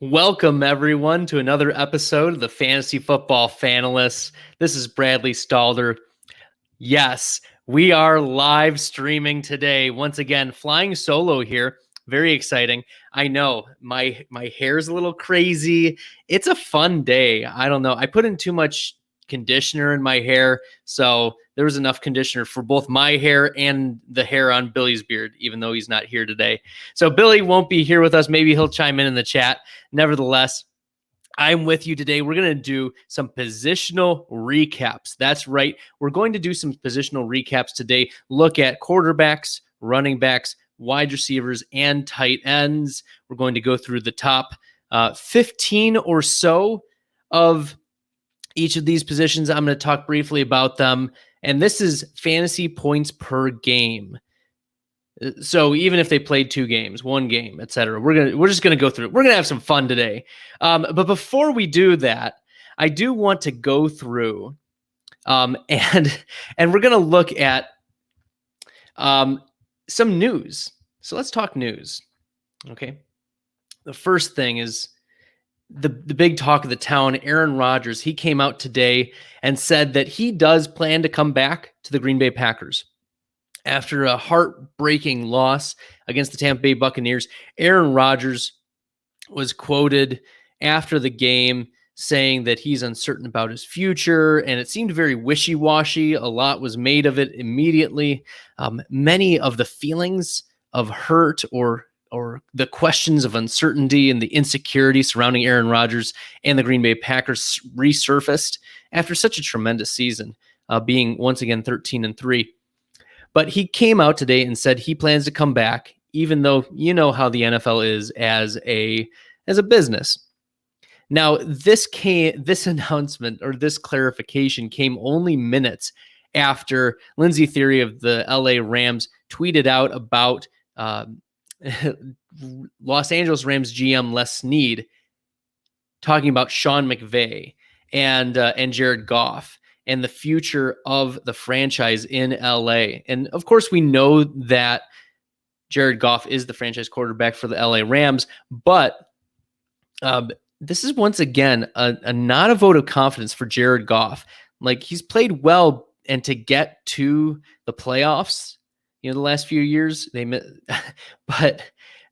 Welcome, everyone, to another episode of the Fantasy Football Fanalists. This is Bradley Stalder. Yes, we are live streaming today. Once again, flying solo here. Very exciting. I know my hair is a little crazy. It's a fun day. I don't know. I put in too much conditioner in my hair, so there was enough conditioner for both my hair and the hair on Billy's beard, even though he's not here today. So Billy won't be here with us. Maybe he'll chime in the chat. Nevertheless, I'm with you today. We're going to do some positional recaps. That's right. We're going to do some positional recaps today. Look at quarterbacks, running backs, wide receivers, and tight ends. We're going to go through the top 15 or so of each of these positions. I'm going to talk briefly about them. And this is fantasy points per game. So even if they played 2 games, 1 game, etc., we're just gonna go through it. We're gonna have some fun today. But before we do that, I do want to go through and we're gonna look at some news. So let's talk news. Okay. The first thing is the big talk of the town. Aaron Rodgers, he came out today and said that he does plan to come back to the Green Bay Packers. After a heartbreaking loss against the Tampa Bay Buccaneers, Aaron Rodgers was quoted after the game saying that he's uncertain about his future, and it seemed very wishy-washy. A lot was made of it immediately. Many of the feelings of hurt or the questions of uncertainty and the insecurity surrounding Aaron Rodgers and the Green Bay Packers resurfaced after such a tremendous season, being once again 13-3. But he came out today and said he plans to come back, even though you know how the NFL is as a business. Now, this announcement or this clarification came only minutes after Lindsey Theory of the LA Rams tweeted out about Los Angeles Rams GM Les Snead talking about Sean McVay and Jared Goff and the future of the franchise in LA. And of course, we know that Jared Goff is the franchise quarterback for the LA Rams, but this is once again not a vote of confidence for Jared Goff. Like, he's played well, and to get to the playoffs, the last few years, but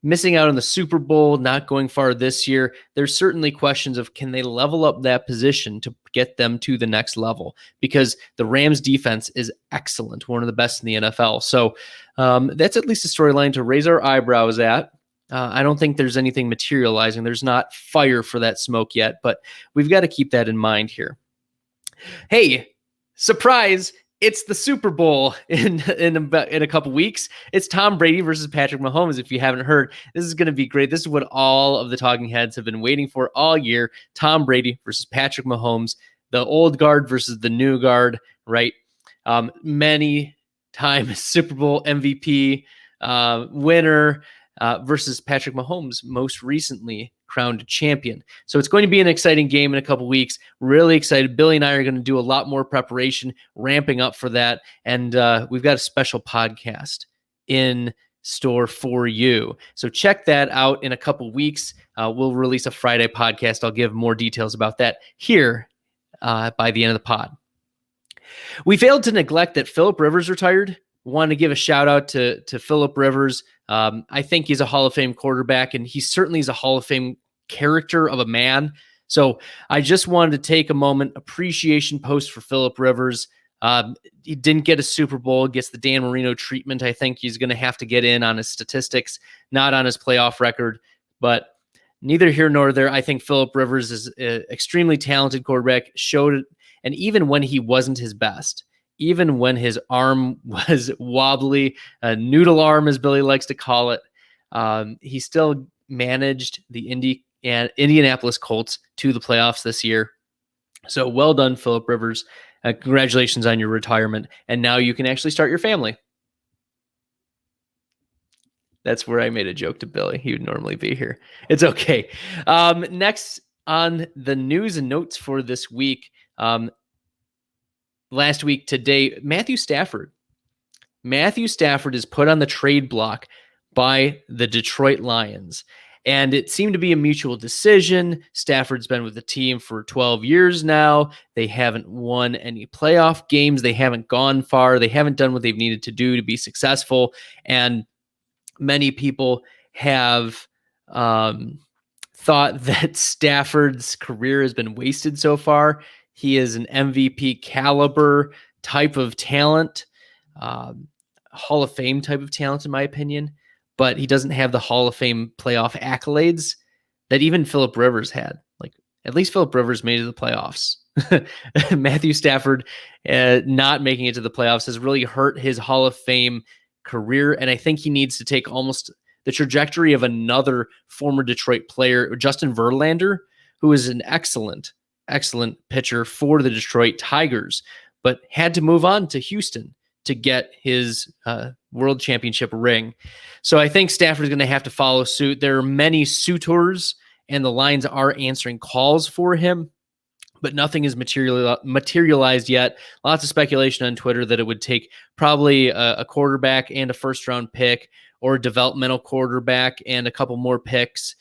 missing out on the Super Bowl, not going far this year, there's certainly questions of, can they level up that position to get them to the next level? Because the Rams defense is excellent, one of the best in the NFL. So that's at least a storyline to raise our eyebrows at. I don't think there's anything materializing. There's not fire for that smoke yet, but we've got to keep that in mind here. Hey, surprise! It's the Super Bowl in a couple weeks. It's Tom Brady versus Patrick Mahomes. If you haven't heard, this is going to be great. This is what all of the talking heads have been waiting for all year. Tom Brady versus Patrick Mahomes, the old guard versus the new guard, right? Many time Super Bowl MVP winner versus Patrick Mahomes, most recently crowned champion. So it's going to be an exciting game in a couple weeks. Really excited. Billy and I are going to do a lot more preparation, ramping up for that. And we've got a special podcast in store for you. So check that out in a couple weeks. We'll release a Friday podcast. I'll give more details about that here by the end of the pod. We failed to neglect that Philip Rivers retired. Want to give a shout out to Philip Rivers. I think he's a Hall of Fame quarterback, and he certainly is a Hall of Fame character of a man. So I just wanted to take a moment, appreciation post for Philip Rivers. He didn't get a Super Bowl, gets the Dan Marino treatment. I think he's going to have to get in on his statistics, not on his playoff record, but neither here nor there. I think Philip Rivers is an extremely talented quarterback, showed it, and even when he wasn't his best, even when his arm was wobbly, a noodle arm, as Billy likes to call it, he still managed the Indianapolis Colts to the playoffs this year. So well done, Philip Rivers. Congratulations on your retirement. And now you can actually start your family. That's where I made a joke to Billy. He would normally be here. It's okay. Next on the news and notes for this week, last week today, Matthew Stafford. Matthew Stafford is put on the trade block by the Detroit Lions. And it seemed to be a mutual decision. Stafford's been with the team for 12 years now. They haven't won any playoff games. They haven't gone far. They haven't done what they've needed to do to be successful. And many people have thought that Stafford's career has been wasted so far. He is an MVP caliber type of talent, Hall of Fame type of talent, in my opinion, but he doesn't have the Hall of Fame playoff accolades that even Phillip Rivers had. Like, at least Phillip Rivers made it to the playoffs. Matthew Stafford not making it to the playoffs has really hurt his Hall of Fame career, and I think he needs to take almost the trajectory of another former Detroit player, Justin Verlander, who is an excellent pitcher for the Detroit Tigers, but had to move on to Houston to get his world championship ring. So I think Stafford is going to have to follow suit. There are many suitors, and the Lions are answering calls for him, but nothing is materialized yet. Lots of speculation on Twitter that it would take probably a quarterback and a first-round pick, or a developmental quarterback and a couple more picks,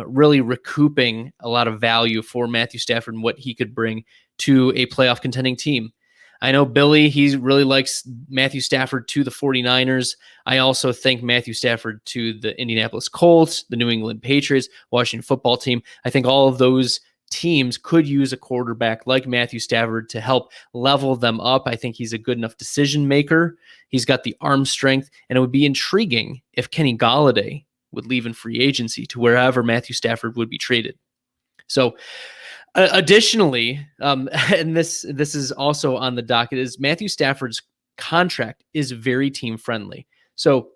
really recouping a lot of value for Matthew Stafford and what he could bring to a playoff contending team. I know Billy, he really likes Matthew Stafford to the 49ers. I also think Matthew Stafford to the Indianapolis Colts, the New England Patriots, Washington football team. I think all of those teams could use a quarterback like Matthew Stafford to help level them up. I think he's a good enough decision maker. He's got the arm strength, and it would be intriguing if Kenny Golladay would leave in free agency to wherever Matthew Stafford would be traded. So additionally, and this is also on the docket, is Matthew Stafford's contract is very team friendly. So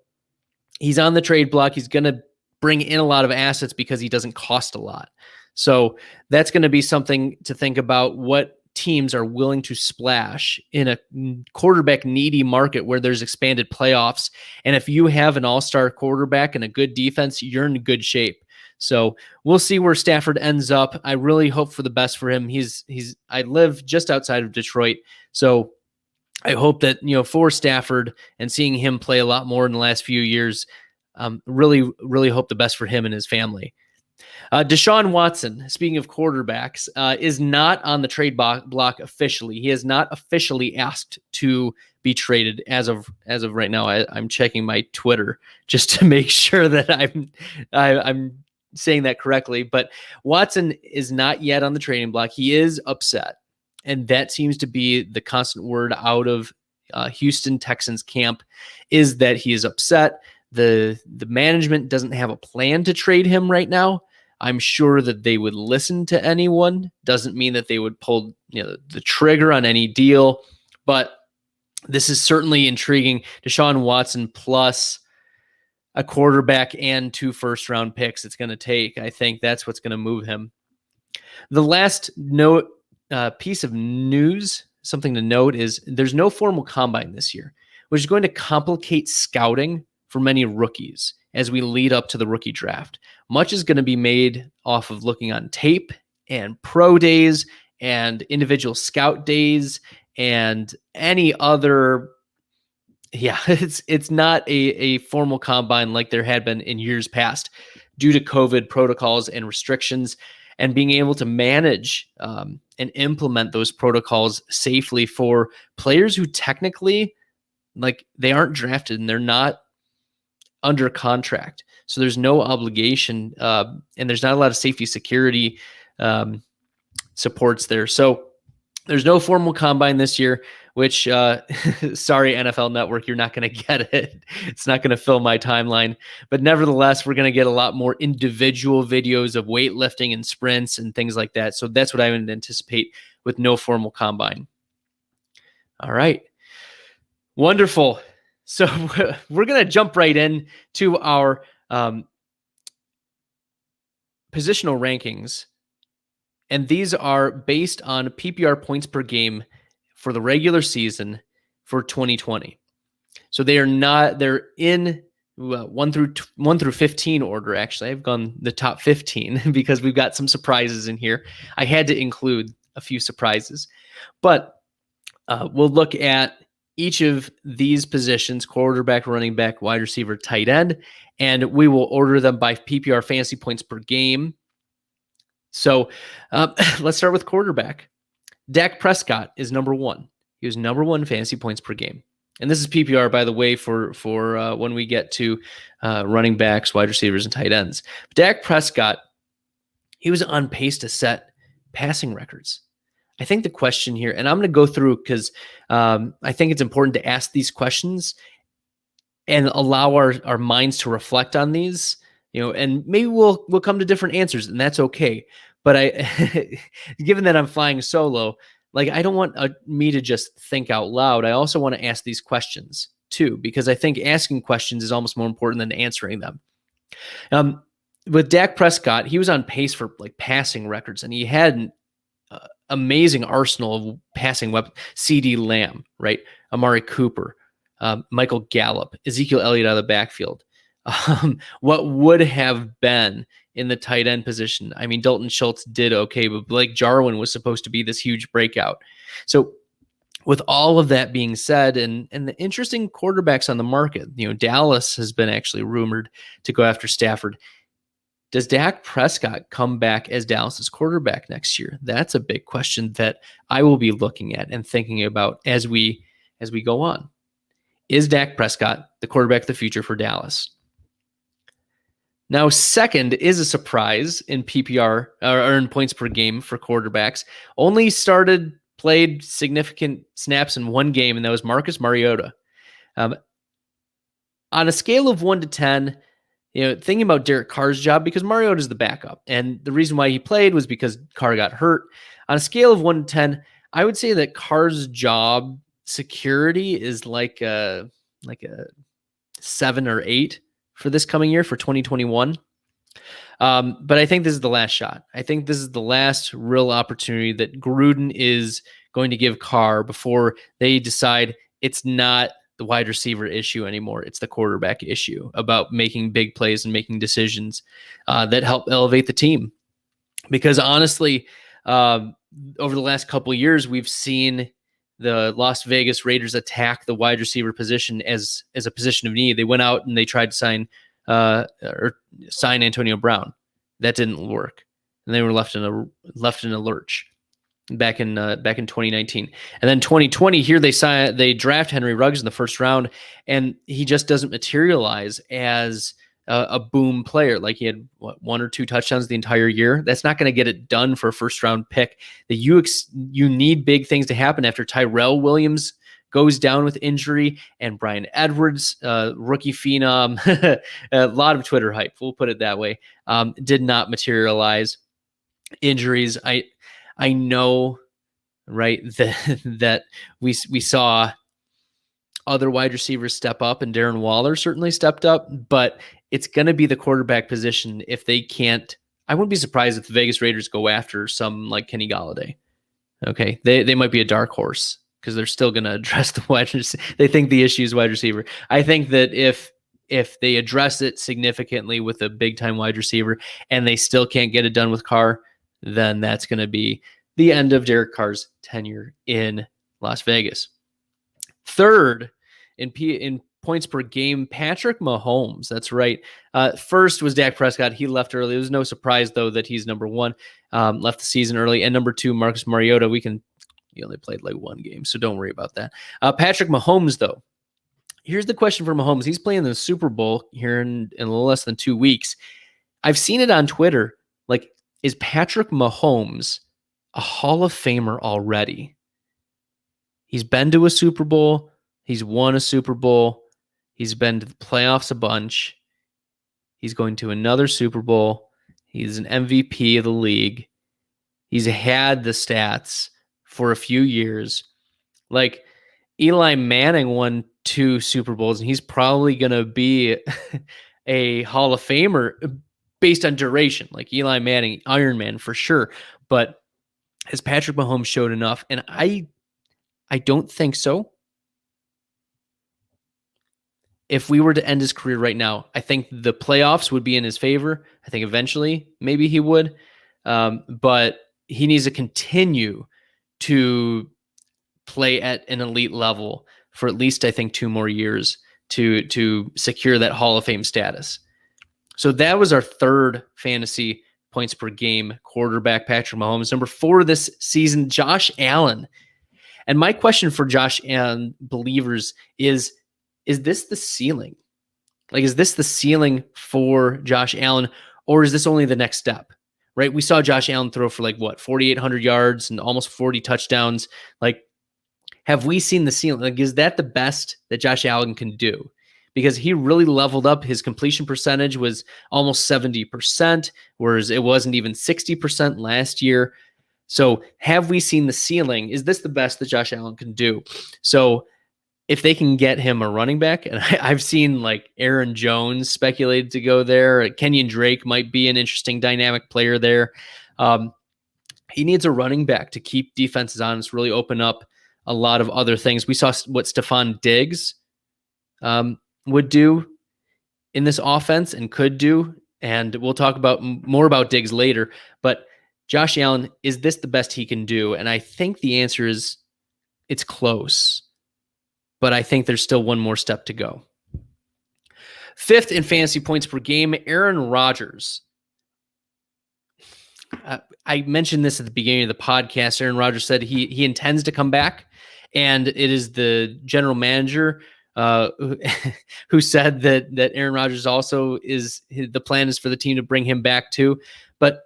he's on the trade block. He's going to bring in a lot of assets because he doesn't cost a lot. So that's going to be something to think about, what teams are willing to splash in a quarterback needy market where there's expanded playoffs. And if you have an all-star quarterback and a good defense, you're in good shape. So we'll see where Stafford ends up. I really hope for the best for him. I live just outside of Detroit, so I hope that, for Stafford and seeing him play a lot more in the last few years, really hope the best for him and his family. Deshaun Watson, speaking of quarterbacks, is not on the trade block officially. He has not officially asked to be traded as of right now. I'm checking my Twitter just to make sure that I'm saying that correctly. But Watson is not yet on the trading block. He is upset, and that seems to be the constant word out of Houston Texans camp, is that he is upset. The management doesn't have a plan to trade him right now. I'm sure that they would listen to anyone. Doesn't mean that they would pull the trigger on any deal, but this is certainly intriguing. Deshaun Watson plus a quarterback and 2 first-round picks it's going to take. I think that's what's going to move him. The last piece of news, something to note, is there's no formal combine this year, which is going to complicate scouting for many rookies as we lead up to the rookie draft. Much is going to be made off of looking on tape and pro days and individual scout days and any other. Yeah, it's not a formal combine like there had been in years past due to COVID protocols and restrictions, and being able to manage and implement those protocols safely for players who technically, they aren't drafted and they're not under contract. So there's no obligation, and there's not a lot of safety security supports there. So there's no formal combine this year, which, sorry, NFL Network, you're not going to get it. It's not going to fill my timeline. But nevertheless, we're going to get a lot more individual videos of weightlifting and sprints and things like that. So that's what I would anticipate with no formal combine. All right. Wonderful. So we're going to jump right in to our positional rankings. And these are based on PPR points per game for the regular season for 2020. So they're in 1 through 15 order. Actually, I've gone the top 15 because we've got some surprises in here. I had to include a few surprises, but we'll look at each of these positions: quarterback, running back, wide receiver, tight end, and we will order them by PPR fantasy points per game. So let's start with quarterback. Dak Prescott is number one. He was number one fantasy points per game. And this is PPR, by the way, for when we get to running backs, wide receivers, and tight ends. But Dak Prescott, he was on pace to set passing records. I think the question here, and I'm going to go through because I think it's important to ask these questions and allow our minds to reflect on these, and maybe we'll come to different answers, and that's okay. But given that I'm flying solo, like I don't want me to just think out loud. I also want to ask these questions too, because I think asking questions is almost more important than answering them. With Dak Prescott, he was on pace for like passing records, and he had an amazing arsenal of passing weapons. CeeDee Lamb, right? Amari Cooper, Michael Gallup, Ezekiel Elliott out of the backfield. What would have been in the tight end position? I mean, Dalton Schultz did okay, but Blake Jarwin was supposed to be this huge breakout. So with all of that being said, and the interesting quarterbacks on the market, Dallas has been actually rumored to go after Stafford. Does Dak Prescott come back as Dallas's quarterback next year? That's a big question that I will be looking at and thinking about as we go on. Is Dak Prescott the quarterback of the future for Dallas? Now, second is a surprise in PPR or in points per game for quarterbacks. Only played significant snaps in one game, and that was Marcus Mariota. On a scale of 1 to 10, thinking about Derek Carr's job, because Mariota is the backup, and the reason why he played was because Carr got hurt. On a scale of 1 to 10, I would say that Carr's job security is like a 7 or 8 for this coming year, for 2021. But I think this is the last shot. I think this is the last real opportunity that Gruden is going to give Carr before they decide it's not the wide receiver issue anymore. It's the quarterback issue about making big plays and making decisions that help elevate the team. Because honestly, over the last couple of years, we've seen the Las Vegas Raiders attack the wide receiver position as a position of need. They went out and they tried to sign Antonio Brown. That didn't work, and they were left in a lurch back in 2019. And then 2020, here they draft Henry Ruggs in the first round, and he just doesn't materialize as a boom player. Like he had 1 or 2 touchdowns the entire year. That's not going to get it done for a first round pick. That you need big things to happen after Tyrell Williams goes down with injury and Brian Edwards, rookie phenom, a lot of Twitter hype, we'll put it that way, did not materialize. Injuries, I know, right, that we saw other wide receivers step up, and Darren Waller certainly stepped up, but it's going to be the quarterback position if they can't. I wouldn't be surprised if the Vegas Raiders go after some like Kenny Golladay. Okay, they might be a dark horse because they're still going to address the wide receiver. They think the issue is wide receiver. I think that if they address it significantly with a big time wide receiver and they still can't get it done with Carr, then that's going to be the end of Derek Carr's tenure in Las Vegas. Third in points per game, Patrick Mahomes. That's right. First was Dak Prescott. He left early. It was no surprise, though, that he's number one. Left the season early. And number 2, Marcus Mariota. He only played like 1 game, so don't worry about that. Patrick Mahomes, though. Here's the question for Mahomes. He's playing the Super Bowl here in a little less than 2 weeks. I've seen it on Twitter. Like, is Patrick Mahomes a Hall of Famer already? He's been to a Super Bowl. He's won a Super Bowl. He's been to the playoffs a bunch. He's going to another Super Bowl. He's an MVP of the league. He's had the stats for a few years. Like, Eli Manning won 2 Super Bowls, and he's probably going to be a Hall of Famer based on duration. Like Eli Manning, Iron Man for sure. But has Patrick Mahomes showed enough? And I don't think so. If we were to end his career right now, I think the playoffs would be in his favor. I think eventually maybe he would. But he needs to continue to play at an elite level for at least, I think, 2 more years to secure that Hall of Fame status. So that was our third fantasy points per game quarterback, Patrick Mahomes. Number 4 this season, Josh Allen. And my question for Josh Allen believers is this the ceiling? Like, is this the ceiling for Josh Allen, or is this only the next step? Right? We saw Josh Allen throw for 4,800 yards and almost 40 touchdowns. Like, have we seen the ceiling? Like, is that the best that Josh Allen can do? Because he really leveled up. His completion percentage was almost 70%, whereas it wasn't even 60% last year. So have we seen the ceiling? Is this the best that Josh Allen can do? So if they can get him a running back, and I've seen Aaron Jones speculated to go there. Kenyon Drake might be an interesting dynamic player there. He needs a running back to keep defenses honest, really open up a lot of other things. We saw what Stephon Diggs would do in this offense and could do, and we'll talk about more about Diggs later. But Josh Allen, is this the best he can do? And I think the answer is it's close, but I think there's still one more step to go. 5th in fantasy points per game, Aaron Rodgers. I mentioned this at the beginning of the podcast. Aaron Rodgers said he intends to come back, and it is the general manager who said that Aaron Rodgers also the plan is for the team to bring him back too. But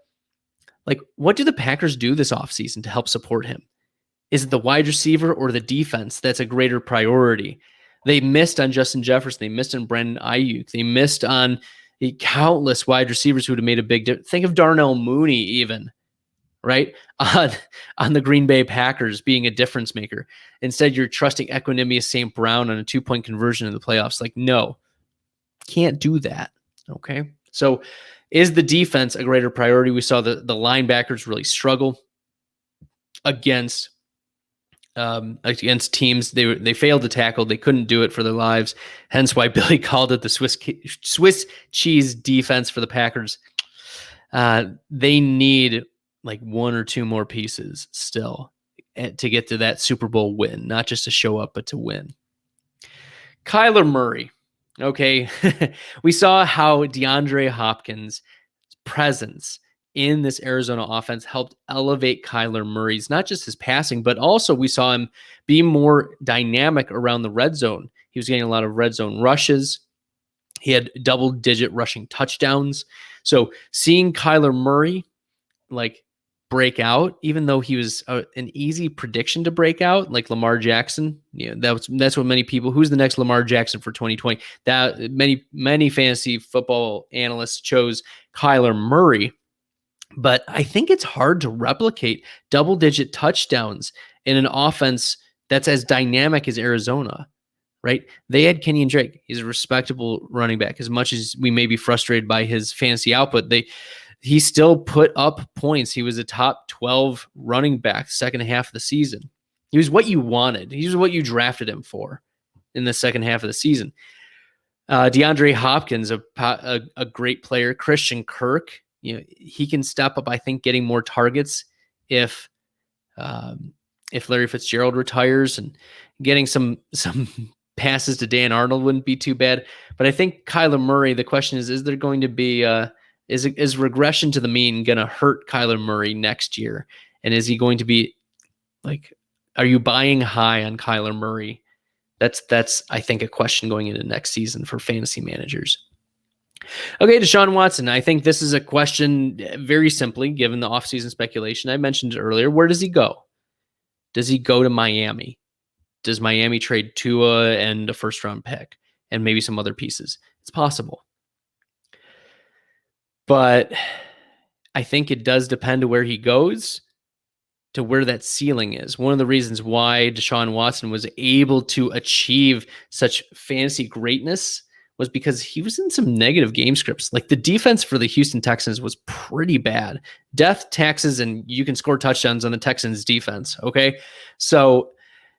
what do the Packers do this offseason to help support him? Is it the wide receiver or the defense that's a greater priority? They missed on Justin Jefferson. They missed on Brandon Ayuk. They missed on countless wide receivers who would have made a big difference. Think of Darnell Mooney even, right? On the Green Bay Packers being a difference maker. Instead, you're trusting Equanimeous St. Brown on a 2-point conversion in the playoffs. No, can't do that. Okay. So is the defense a greater priority? We saw the linebackers really struggle against teams. They failed to tackle. They couldn't do it for their lives. Hence why Billy called it the Swiss cheese defense for the Packers. They need 1 or 2 more pieces still to get to that Super Bowl win, not just to show up, but to win. Kyler Murray. Okay. We saw how DeAndre Hopkins' presence in this Arizona offense helped elevate Kyler Murray's, not just his passing, but also we saw him be more dynamic around the red zone. He was getting a lot of red zone rushes. He had double-digit rushing touchdowns. So seeing Kyler Murray break out, even though he was an easy prediction to break out, like Lamar Jackson. That's what many people. Who's the next Lamar Jackson for 2020? That many fantasy football analysts chose Kyler Murray. But I think it's hard to replicate double-digit touchdowns in an offense that's as dynamic as Arizona, right? They had Kenyon Drake. He's a respectable running back. As much as we may be frustrated by his fantasy output, he still put up points. He was a top 12 running back second half of the season. He was what you wanted. He was what you drafted him for in the second half of the season. DeAndre Hopkins, a great player. Christian Kirk, he can step up, I think, getting more targets if Larry Fitzgerald retires, and getting some passes to Dan Arnold wouldn't be too bad. But I think Kyler Murray, the question is there going to be is regression to the mean going to hurt Kyler Murray next year? And is he going to be are you buying high on Kyler Murray? That's I think a question going into next season for fantasy managers. Okay, Deshaun Watson. I think this is a question very simply, given the offseason speculation. I mentioned it earlier. Where does he go? Does he go to Miami? Does Miami trade Tua and a first-round pick and maybe some other pieces? It's possible. But I think it does depend on where he goes, to where that ceiling is. One of the reasons why Deshaun Watson was able to achieve such fantasy greatness was because he was in some negative game scripts. The defense for the Houston Texans was pretty bad. Death, taxes, and you can score touchdowns on the Texans defense. Okay. So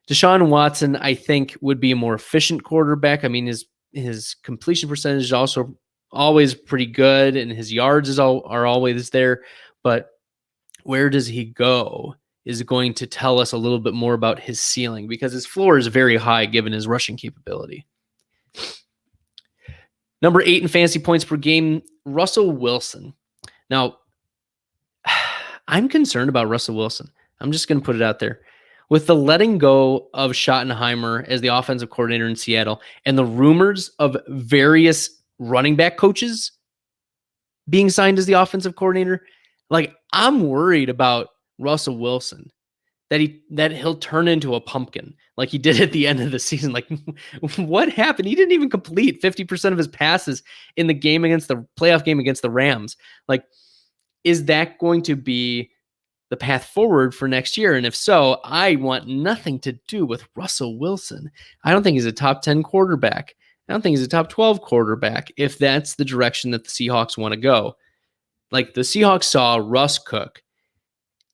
Deshaun Watson, I think, would be a more efficient quarterback. I mean, his completion percentage is also always pretty good, and his yards are always there. But where does he go is going to tell us a little bit more about his ceiling, because his floor is very high given his rushing capability. Number 8 in fantasy points per game, Russell Wilson. Now, I'm concerned about Russell Wilson. I'm just going to put it out there. With the letting go of Schottenheimer as the offensive coordinator in Seattle and the rumors of various running back coaches being signed as the offensive coordinator, like, I'm worried about Russell Wilson, that he'll turn into a pumpkin like he did at the end of the season. Like, what happened? He didn't even complete 50% of his passes in the game against the playoff game against the Rams. Like, is that going to be the path forward for next year? And if so, I want nothing to do with Russell Wilson. I don't think he's a top 10 quarterback. I don't think he's a top 12 quarterback if that's the direction that the Seahawks want to go. Like, the Seahawks saw Russ cook,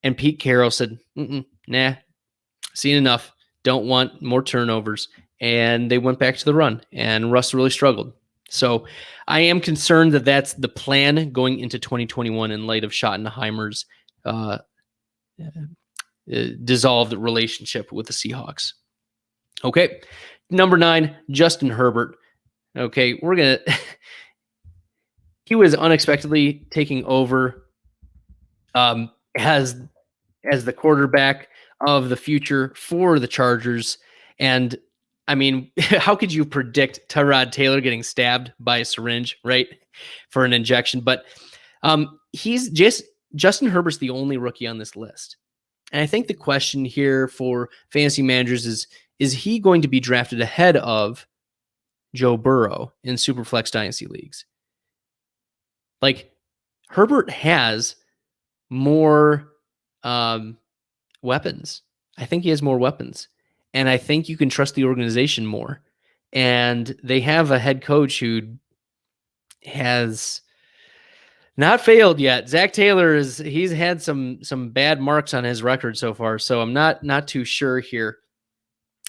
and Pete Carroll said, nah, seen enough. Don't want more turnovers. And they went back to the run, and Russ really struggled. So I am concerned that that's the plan going into 2021 in light of Schottenheimer's dissolved relationship with the Seahawks. Okay. Number 9, Justin Herbert. Okay. He was unexpectedly taking over as the quarterback of the future for the Chargers. And I mean, how could you predict Tyrod Taylor getting stabbed by a syringe, right, for an injection? But Justin Herbert's the only rookie on this list. And I think the question here for fantasy managers is he going to be drafted ahead of Joe Burrow in Superflex Dynasty leagues? Like, Herbert has more weapons. I think he has more weapons. And I think you can trust the organization more. And they have a head coach who has not failed yet. Zach Taylor he's had some bad marks on his record so far. So I'm not too sure here.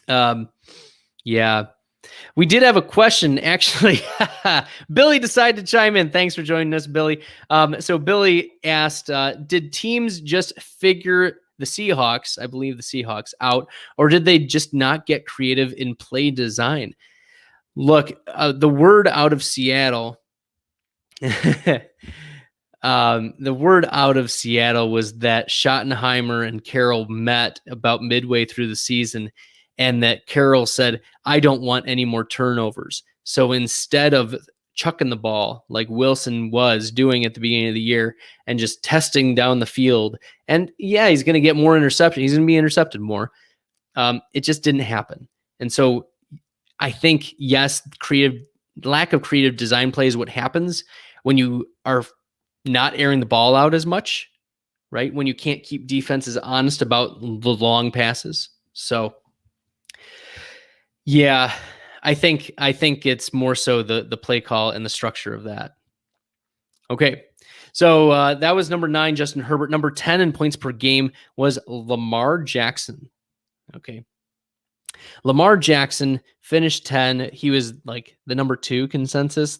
Yeah. We did have a question, actually. Billy decided to chime in. Thanks for joining us, Billy. So Billy asked, did teams just figure the Seahawks, I believe the Seahawks, out, or did they just not get creative in play design? Look, the word out of Seattle, the word out of Seattle was that Schottenheimer and Carroll met about midway through the season, and that Carroll said, I don't want any more turnovers. So instead of chucking the ball like Wilson was doing at the beginning of the year and just testing down the field, and yeah, he's going to get more interception. He's going to be intercepted more. It just didn't happen. And so I think, yes, lack of creative design play is what happens when you are not airing the ball out as much, right? When you can't keep defenses honest about the long passes. So yeah, I think it's more so the play call and the structure of that. Okay, so that was number 9, Justin Herbert. Number 10 in points per game was Lamar Jackson. Okay, Lamar Jackson finished 10. He was like the number 2 consensus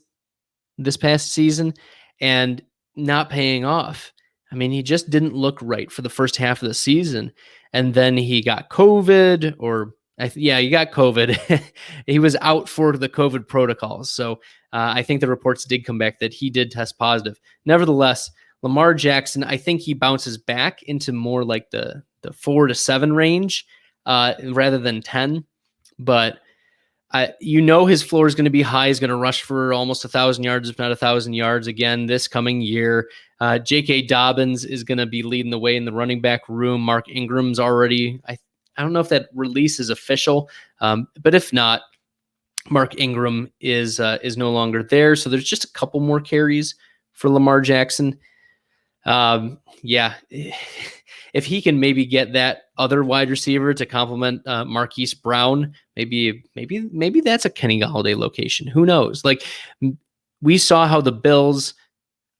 this past season, and not paying off. I mean, he just didn't look right for the first half of the season, and then he got COVID, he got COVID. He was out for the COVID protocols. So I think the reports did come back that he did test positive. Nevertheless, Lamar Jackson, I think he bounces back into more like the 4 to 7 range rather than 10. But his floor is going to be high. He's going to rush for almost 1,000 yards, if not 1,000 yards again this coming year. J.K. Dobbins is going to be leading the way in the running back room. Mark Ingram's already, I don't know if that release is official, but if not, Mark Ingram is no longer there. So there's just a couple more carries for Lamar Jackson. If he can maybe get that other wide receiver to complement Marquise Brown, maybe that's a Kenny Golladay location. Who knows? Like, we saw how the Bills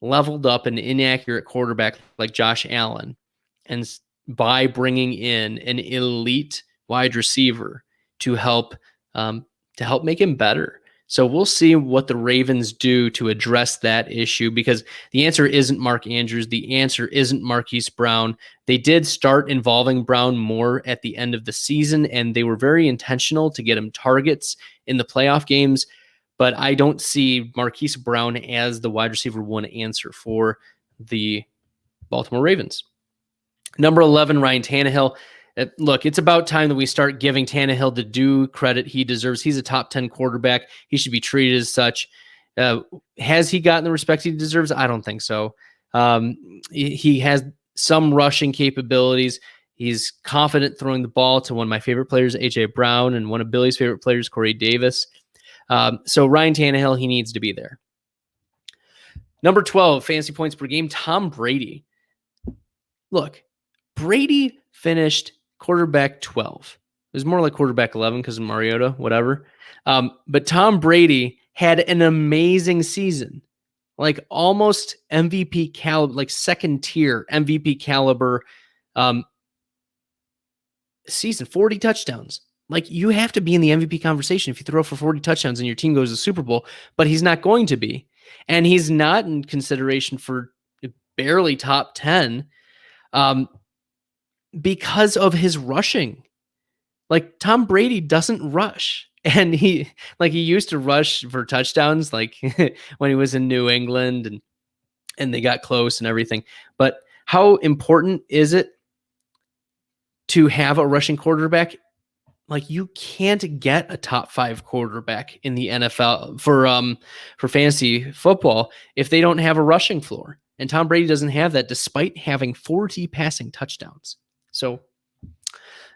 leveled up an inaccurate quarterback like Josh Allen, and by bringing in an elite wide receiver to help make him better. So we'll see what the Ravens do to address that issue, because the answer isn't Mark Andrews. The answer isn't Marquise Brown. They did start involving Brown more at the end of the season, and they were very intentional to get him targets in the playoff games. But I don't see Marquise Brown as the wide receiver one answer for the Baltimore Ravens. Number 11, Ryan Tannehill. Look, it's about time that we start giving Tannehill the due credit he deserves. He's a top 10 quarterback. He should be treated as such. Has he gotten the respect he deserves? I don't think so. He has some rushing capabilities. He's confident throwing the ball to one of my favorite players, A.J. Brown, and one of Billy's favorite players, Corey Davis. So Ryan Tannehill, he needs to be there. Number 12, fantasy points per game, Tom Brady. Look, Brady finished quarterback 12. It was more like quarterback 11 because of Mariota, whatever. But Tom Brady had an amazing season, like almost MVP caliber, like second tier MVP caliber season, 40 touchdowns. Like, you have to be in the MVP conversation if you throw for 40 touchdowns and your team goes to the Super Bowl, but he's not going to be. And he's not in consideration for barely top 10 because of his rushing. Like, Tom Brady doesn't rush. And he used to rush for touchdowns, like when he was in New England and they got close and everything. But how important is it to have a rushing quarterback? Like, you can't get a top 5 quarterback in the NFL for fantasy football if they don't have a rushing floor. And Tom Brady doesn't have that, despite having 40 passing touchdowns. So,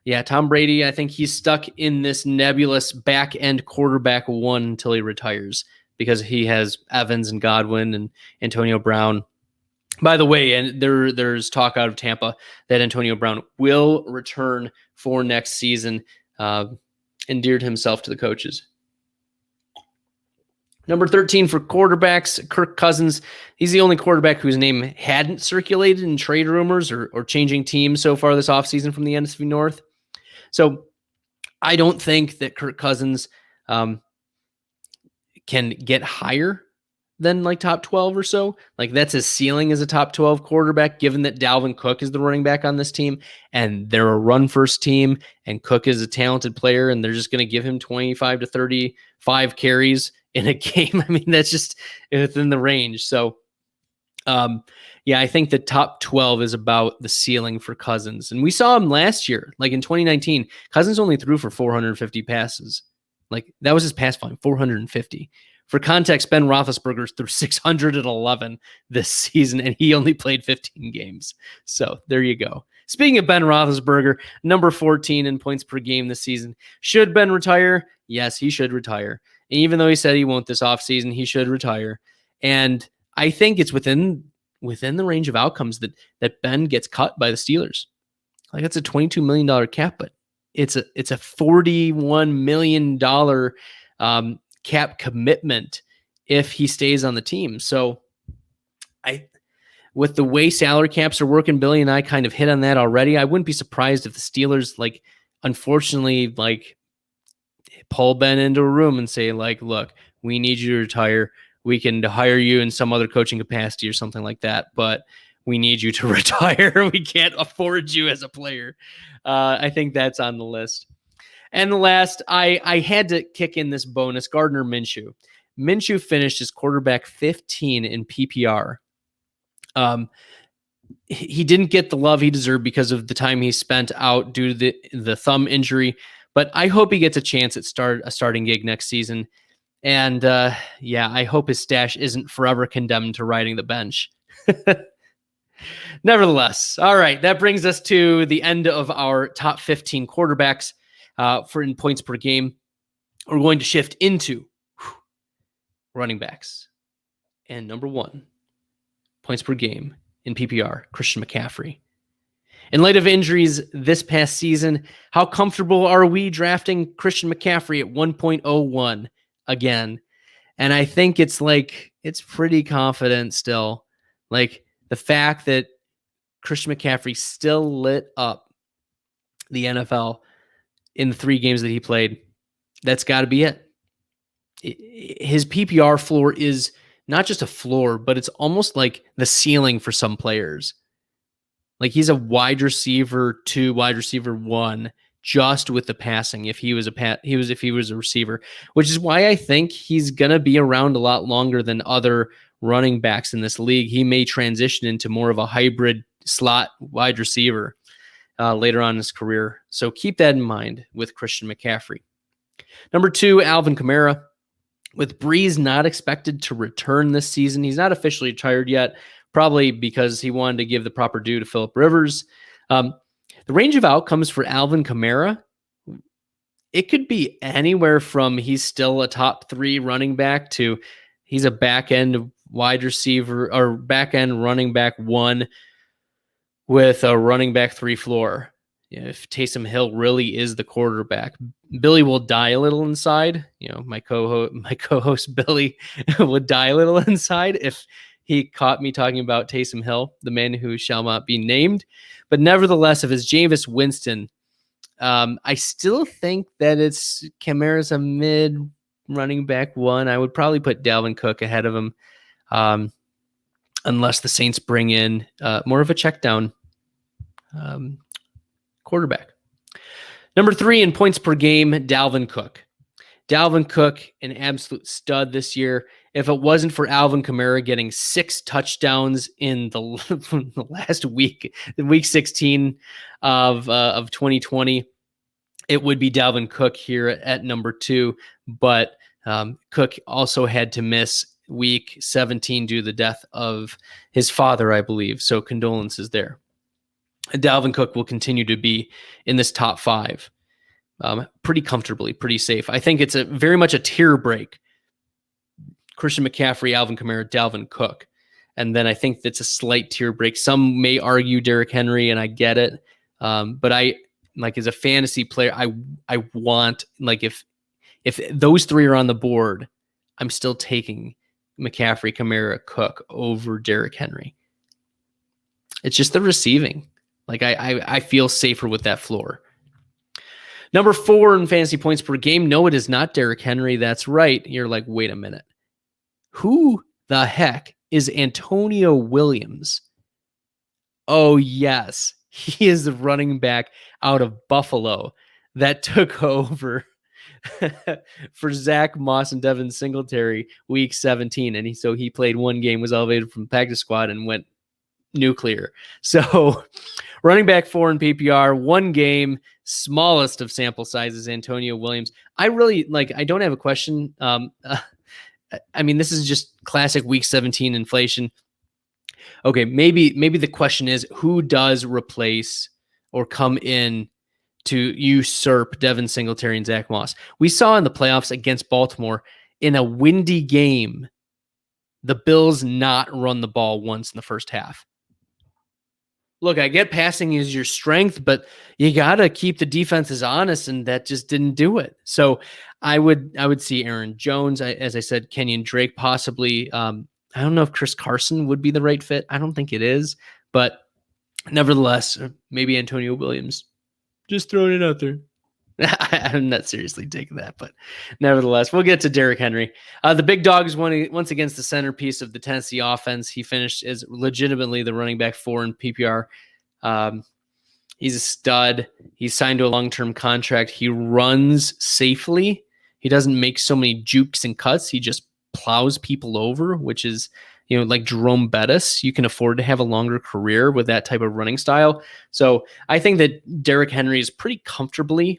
yeah, Tom Brady, I think he's stuck in this nebulous back end quarterback one until he retires, because he has Evans and Godwin and Antonio Brown. By the way, and there's talk out of Tampa that Antonio Brown will return for next season. Endeared himself to the coaches. Number 13 for quarterbacks, Kirk Cousins. He's the only quarterback whose name hadn't circulated in trade rumors or changing teams so far this offseason from the NFC North. So I don't think that Kirk Cousins can get higher than like top 12 or so. Like, that's his ceiling as a top 12 quarterback, given that Dalvin Cook is the running back on this team and they're a run first team and Cook is a talented player and they're just going to give him 25 to 35 carries in a game. I mean, that's just within the range. So, yeah, I think the top 12 is about the ceiling for Cousins. And we saw him last year, like in 2019, Cousins only threw for 450 passes. Like, that was his pass volume, 450. For context, Ben Roethlisberger threw 611 this season, and he only played 15 games. So there you go. Speaking of Ben Roethlisberger, number 14 in points per game this season. Should Ben retire? Yes, he should retire. And even though he said he won't this offseason, he should retire. And I think it's within the range of outcomes that Ben gets cut by the Steelers. Like, it's a $22 million cap, but it's a $41 million cap commitment if he stays on the team. So with the way salary caps are working, Billy and I kind of hit on that already. I wouldn't be surprised if the Steelers, like, unfortunately, like, pull Ben into a room and say, like, look, we need you to retire. We can hire you in some other coaching capacity or something like that, but we need you to retire. We can't afford you as a player. I think that's on the list. And the last, I had to kick in this bonus, Gardner Minshew. Minshew finished as quarterback 15 in PPR. He didn't get the love he deserved because of the time he spent out due to the thumb injury, but I hope he gets a chance at a starting gig next season. And yeah, I hope his stash isn't forever condemned to riding the bench. Nevertheless, all right, that brings us to the end of our top 15 quarterbacks for in points per game. We're going to shift into running backs. And number 1, points per game in PPR, Christian McCaffrey. In light of injuries this past season, how comfortable are we drafting Christian McCaffrey at 1.01 again? And I think it's pretty confident still. Like, the fact that Christian McCaffrey still lit up the NFL in the 3 games that he played, that's got to be it. his PPR floor is not just a floor, but it's almost like the ceiling for some players. Like he's a wide receiver 2, wide receiver 1, just with the passing. If he was a receiver, which is why I think he's gonna be around a lot longer than other running backs in this league. He may transition into more of a hybrid slot wide receiver later on in his career. So keep that in mind with Christian McCaffrey. Number 2, Alvin Kamara. With Breeze not expected to return this season, he's not officially retired yet, probably because he wanted to give the proper due to Phillip Rivers. The range of outcomes for Alvin Kamara, it could be anywhere from he's still a top 3 running back to he's a back end wide receiver or back end running back 1 with a running back 3 floor. If Taysom Hill really is the quarterback, Billy will die a little inside. My co-host Billy would die a little inside if he caught me talking about Taysom Hill, the man who shall not be named. But nevertheless, if it's Jameis Winston, I still think that it's Kamara's a mid running back 1. I would probably put Dalvin Cook ahead of him, unless the Saints bring in more of a check down quarterback. Number 3 in points per game, Dalvin Cook. Dalvin Cook, an absolute stud this year. If it wasn't for Alvin Kamara getting 6 touchdowns in the last week, week 16 of 2020, it would be Dalvin Cook here at number 2. But Cook also had to miss week 17 due to the death of his father, I believe. So condolences there. Dalvin Cook will continue to be in this top 5 pretty comfortably, pretty safe. I think it's very much a tier break. Christian McCaffrey, Alvin Kamara, Dalvin Cook. And then I think that's a slight tier break. Some may argue Derrick Henry, and I get it. But I, like, as a fantasy player, I want, like, if those 3 are on the board, I'm still taking McCaffrey, Kamara, Cook over Derrick Henry. It's just the receiving. Like, I feel safer with that floor. Number 4 in fantasy points per game. No, it is not Derrick Henry. That's right. You're like, wait a minute. Who the heck is Antonio Williams? Oh, yes. He is the running back out of Buffalo that took over for Zach Moss and Devin Singletary week 17. And so he played 1 game, was elevated from practice squad, and went nuclear. So running back 4 in PPR, 1 game, smallest of sample sizes, Antonio Williams. I don't have a question. I mean, this is just classic week 17 inflation. Okay, maybe the question is, who does replace or come in to usurp Devin Singletary and Zach Moss? We saw in the playoffs against Baltimore, in a windy game, the Bills not run the ball once in the first half. Look, I get passing is your strength, but you got to keep the defenses honest, and that just didn't do it. So I would see Aaron Jones, as I said, Kenyon Drake, possibly. I don't know if Chris Carson would be the right fit. I don't think it is, but nevertheless, maybe Antonio Williams. Just throwing it out there. I'm not seriously taking that, but nevertheless, we'll get to Derrick Henry. The big dog is once against the centerpiece of the Tennessee offense. He finished as legitimately the running back 4 in PPR. He's a stud. He's signed to a long-term contract. He runs safely. He doesn't make so many jukes and cuts. He just plows people over, which is, like Jerome Bettis. You can afford to have a longer career with that type of running style. So I think that Derrick Henry is pretty comfortably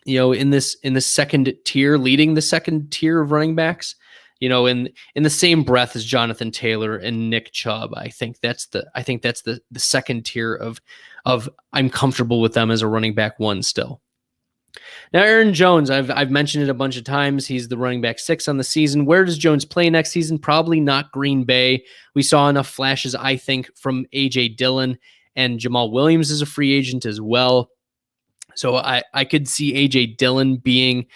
in the second tier, leading the second tier of running backs, in the same breath as Jonathan Taylor and Nick Chubb. I think that's the second tier of I'm comfortable with them as a running back 1 still. Now, Aaron Jones, I've mentioned it a bunch of times. He's the running back 6 on the season. Where does Jones play next season? Probably not Green Bay. We saw enough flashes, I think, from A.J. Dillon, and Jamal Williams is a free agent as well. So I could see A.J. Dillon being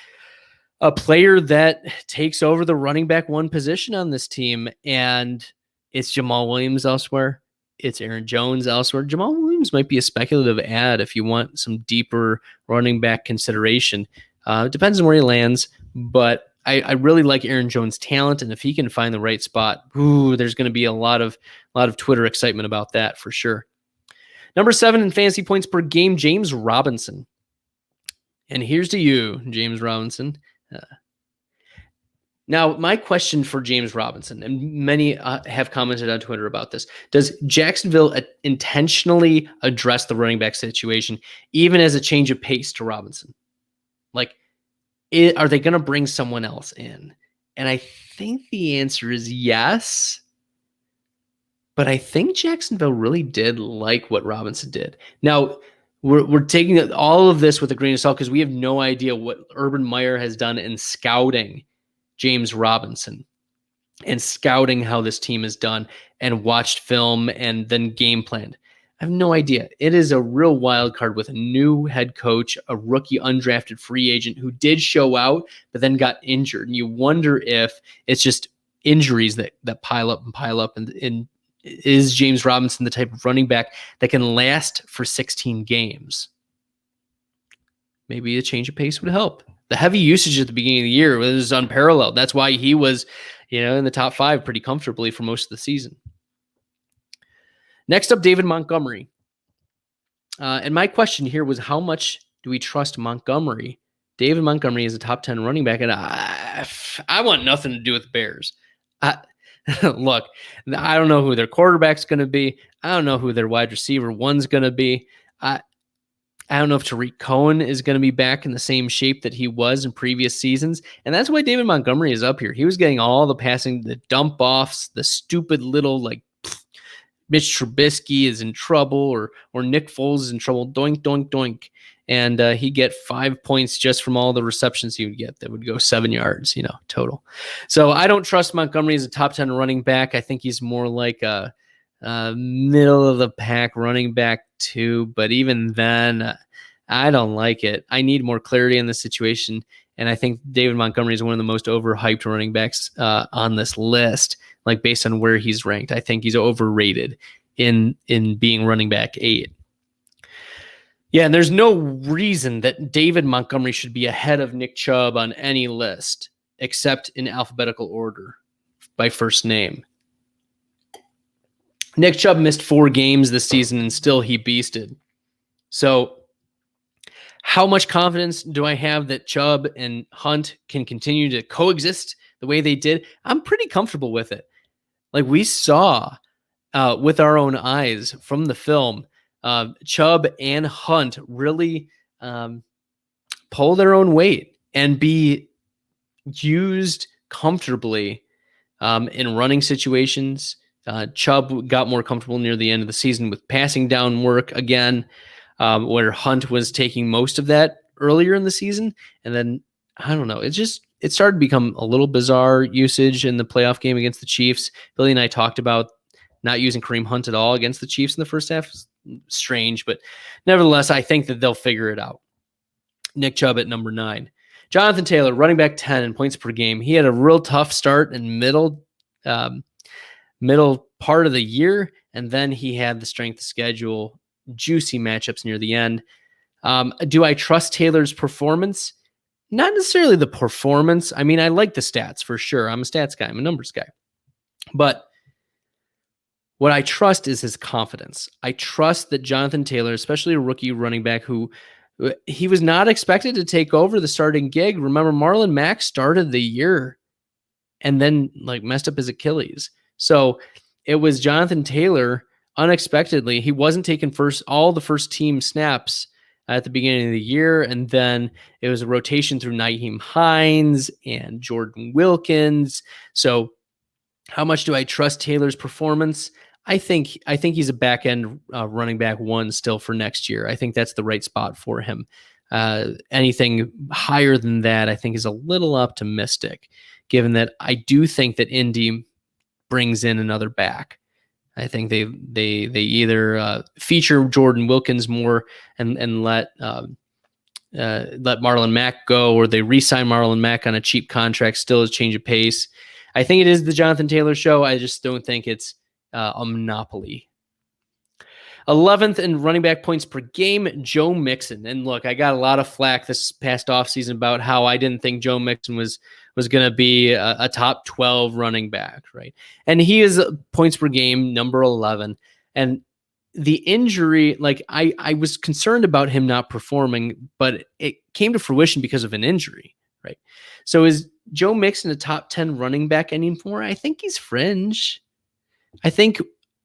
a player that takes over the running back 1 position on this team, and it's Jamal Williams elsewhere. It's Aaron Jones elsewhere. Jamal Williams might be a speculative add if you want some deeper running back consideration. It depends on where he lands, but I really like Aaron Jones' talent, and if he can find the right spot, there's going to be a lot of Twitter excitement about that for sure. Number 7 in fantasy points per game, James Robinson. And here's to you, James Robinson. Now, my question for James Robinson, and many have commented on Twitter about this, does Jacksonville intentionally address the running back situation, even as a change of pace to Robinson? Like, are they going to bring someone else in? And I think the answer is yes. But I think Jacksonville really did like what Robinson did. Now, we're taking all of this with a grain of salt because we have no idea what Urban Meyer has done in scouting James Robinson and scouting how this team is done and watched film and then game planned. I have no idea. It is a real wild card with a new head coach, a rookie undrafted free agent who did show out, but then got injured. And you wonder if it's just injuries that pile up and pile up. And is James Robinson the type of running back that can last for 16 games? Maybe a change of pace would help. The heavy usage at the beginning of the year was unparalleled. That's why he was, in the top 5 pretty comfortably for most of the season. Next up, David Montgomery. And my question here was, how much do we trust Montgomery? David Montgomery is a top 10 running back, and I want nothing to do with the Bears. Look, I don't know who their quarterback's going to be. I don't know who their wide receiver one's going to be. I don't know if Tariq Cohen is going to be back in the same shape that he was in previous seasons. And that's why David Montgomery is up here. He was getting all the passing, the dump offs, the stupid little Mitch Trubisky is in trouble or Nick Foles is in trouble. Doink, doink, doink. And he'd get 5 points just from all the receptions he would get that would go 7 yards, total. So I don't trust Montgomery as a top 10 running back. I think he's more like a middle of the pack running back too. But even then, I don't like it. I need more clarity in the situation. And I think David Montgomery is one of the most overhyped running backs on this list, based on where he's ranked. I think he's overrated in being running back 8. Yeah, and there's no reason that David Montgomery should be ahead of Nick Chubb on any list, except in alphabetical order by first name. Nick Chubb missed 4 games this season, and still he beasted. So how much confidence do I have that Chubb and Hunt can continue to coexist the way they did? I'm pretty comfortable with it. We saw with our own eyes from the film, Chubb and Hunt really pull their own weight and be used comfortably in running situations. Chubb got more comfortable near the end of the season with passing down work again, where Hunt was taking most of that earlier in the season. And then, I don't know, it started to become a little bizarre usage in the playoff game against the Chiefs. Billy and I talked about not using Kareem Hunt at all against the Chiefs in the first half. Strange, but nevertheless, I think that they'll figure it out. Nick Chubb at number 9. Jonathan Taylor, running back 10 in points per game. He had a real tough start in middle part of the year, and then he had the strength of schedule, juicy matchups near the end. Do I trust Taylor's performance? Not necessarily the performance. I mean, I like the stats for sure. I'm a stats guy. I'm a numbers guy. But what I trust is his confidence. I trust that Jonathan Taylor, especially a rookie running back who he was not expected to take over the starting gig. Remember, Marlon Mack started the year and then messed up his Achilles. So it was Jonathan Taylor unexpectedly. He wasn't taking all the first team snaps at the beginning of the year. And then it was a rotation through Nyheim Hines and Jordan Wilkins. So how much do I trust Taylor's performance? I think he's a back end running back 1 still for next year. I think that's the right spot for him. Anything higher than that, I think, is a little optimistic, given that I do think that Indy brings in another back. I think they either feature Jordan Wilkins more and let Marlon Mack go, or they re-sign Marlon Mack on a cheap contract, still a change of pace. I think it is the Jonathan Taylor show. I just don't think it's a monopoly. 11th in running back points per game, Joe Mixon. And look, I got a lot of flack this past offseason about how I didn't think Joe Mixon was going to be a top 12 running back, right? And he is points per game, number 11. And the injury, like I was concerned about him not performing, but it came to fruition because of an injury, right? So is Joe Mixon a top 10 running back anymore? I think he's fringe. I think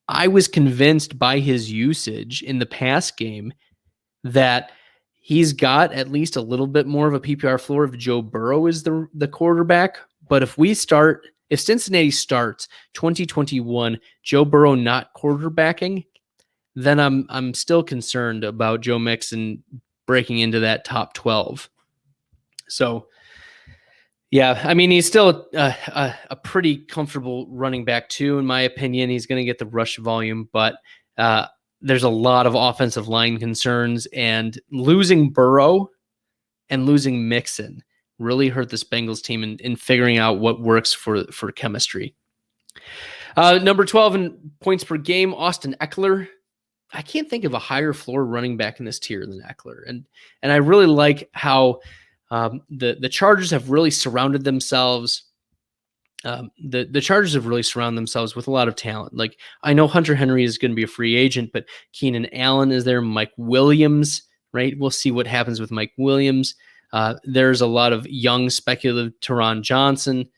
I was convinced by his usage in the pass game that he's got at least a little bit more of a PPR floor if Joe Burrow is the quarterback. But if Cincinnati starts 2021, Joe Burrow not quarterbacking, then I'm still concerned about Joe Mixon breaking into that top 12. So, yeah, I mean, he's still a pretty comfortable running back too, in my opinion. He's going to get the rush volume, but there's a lot of offensive line concerns, and losing Burrow and losing Mixon really hurt this Bengals team in figuring out what works for chemistry. Number 12 in points per game, Austin Eckler. I can't think of a higher floor running back in this tier than Eckler. And I really like how the Chargers have really surrounded themselves. The Chargers have really surrounded themselves with a lot of talent. Like, I know Hunter Henry is going to be a free agent, but Keenan Allen is there. Mike Williams, right? We'll see what happens with Mike Williams. There's a lot of young speculative Teron Johnson.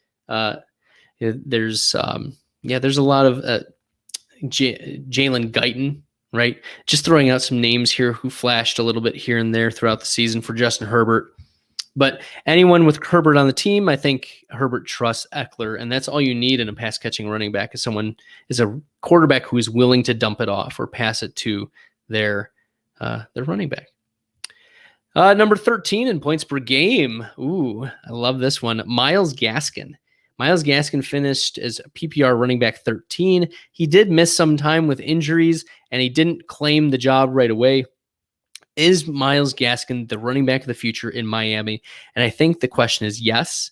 There's a lot of Jalen Guyton, right? Just throwing out some names here who flashed a little bit here and there throughout the season for Justin Herbert. But anyone with Herbert on the team, I think Herbert trusts Eckler, and that's all you need in a pass-catching running back is a quarterback who is willing to dump it off or pass it to their running back. Number 13 in points per game. Ooh, I love this one. Myles Gaskin. Myles Gaskin finished as PPR running back 13. He did miss some time with injuries, and he didn't claim the job right away. Is Myles Gaskin the running back of the future in Miami? And I think the question is yes,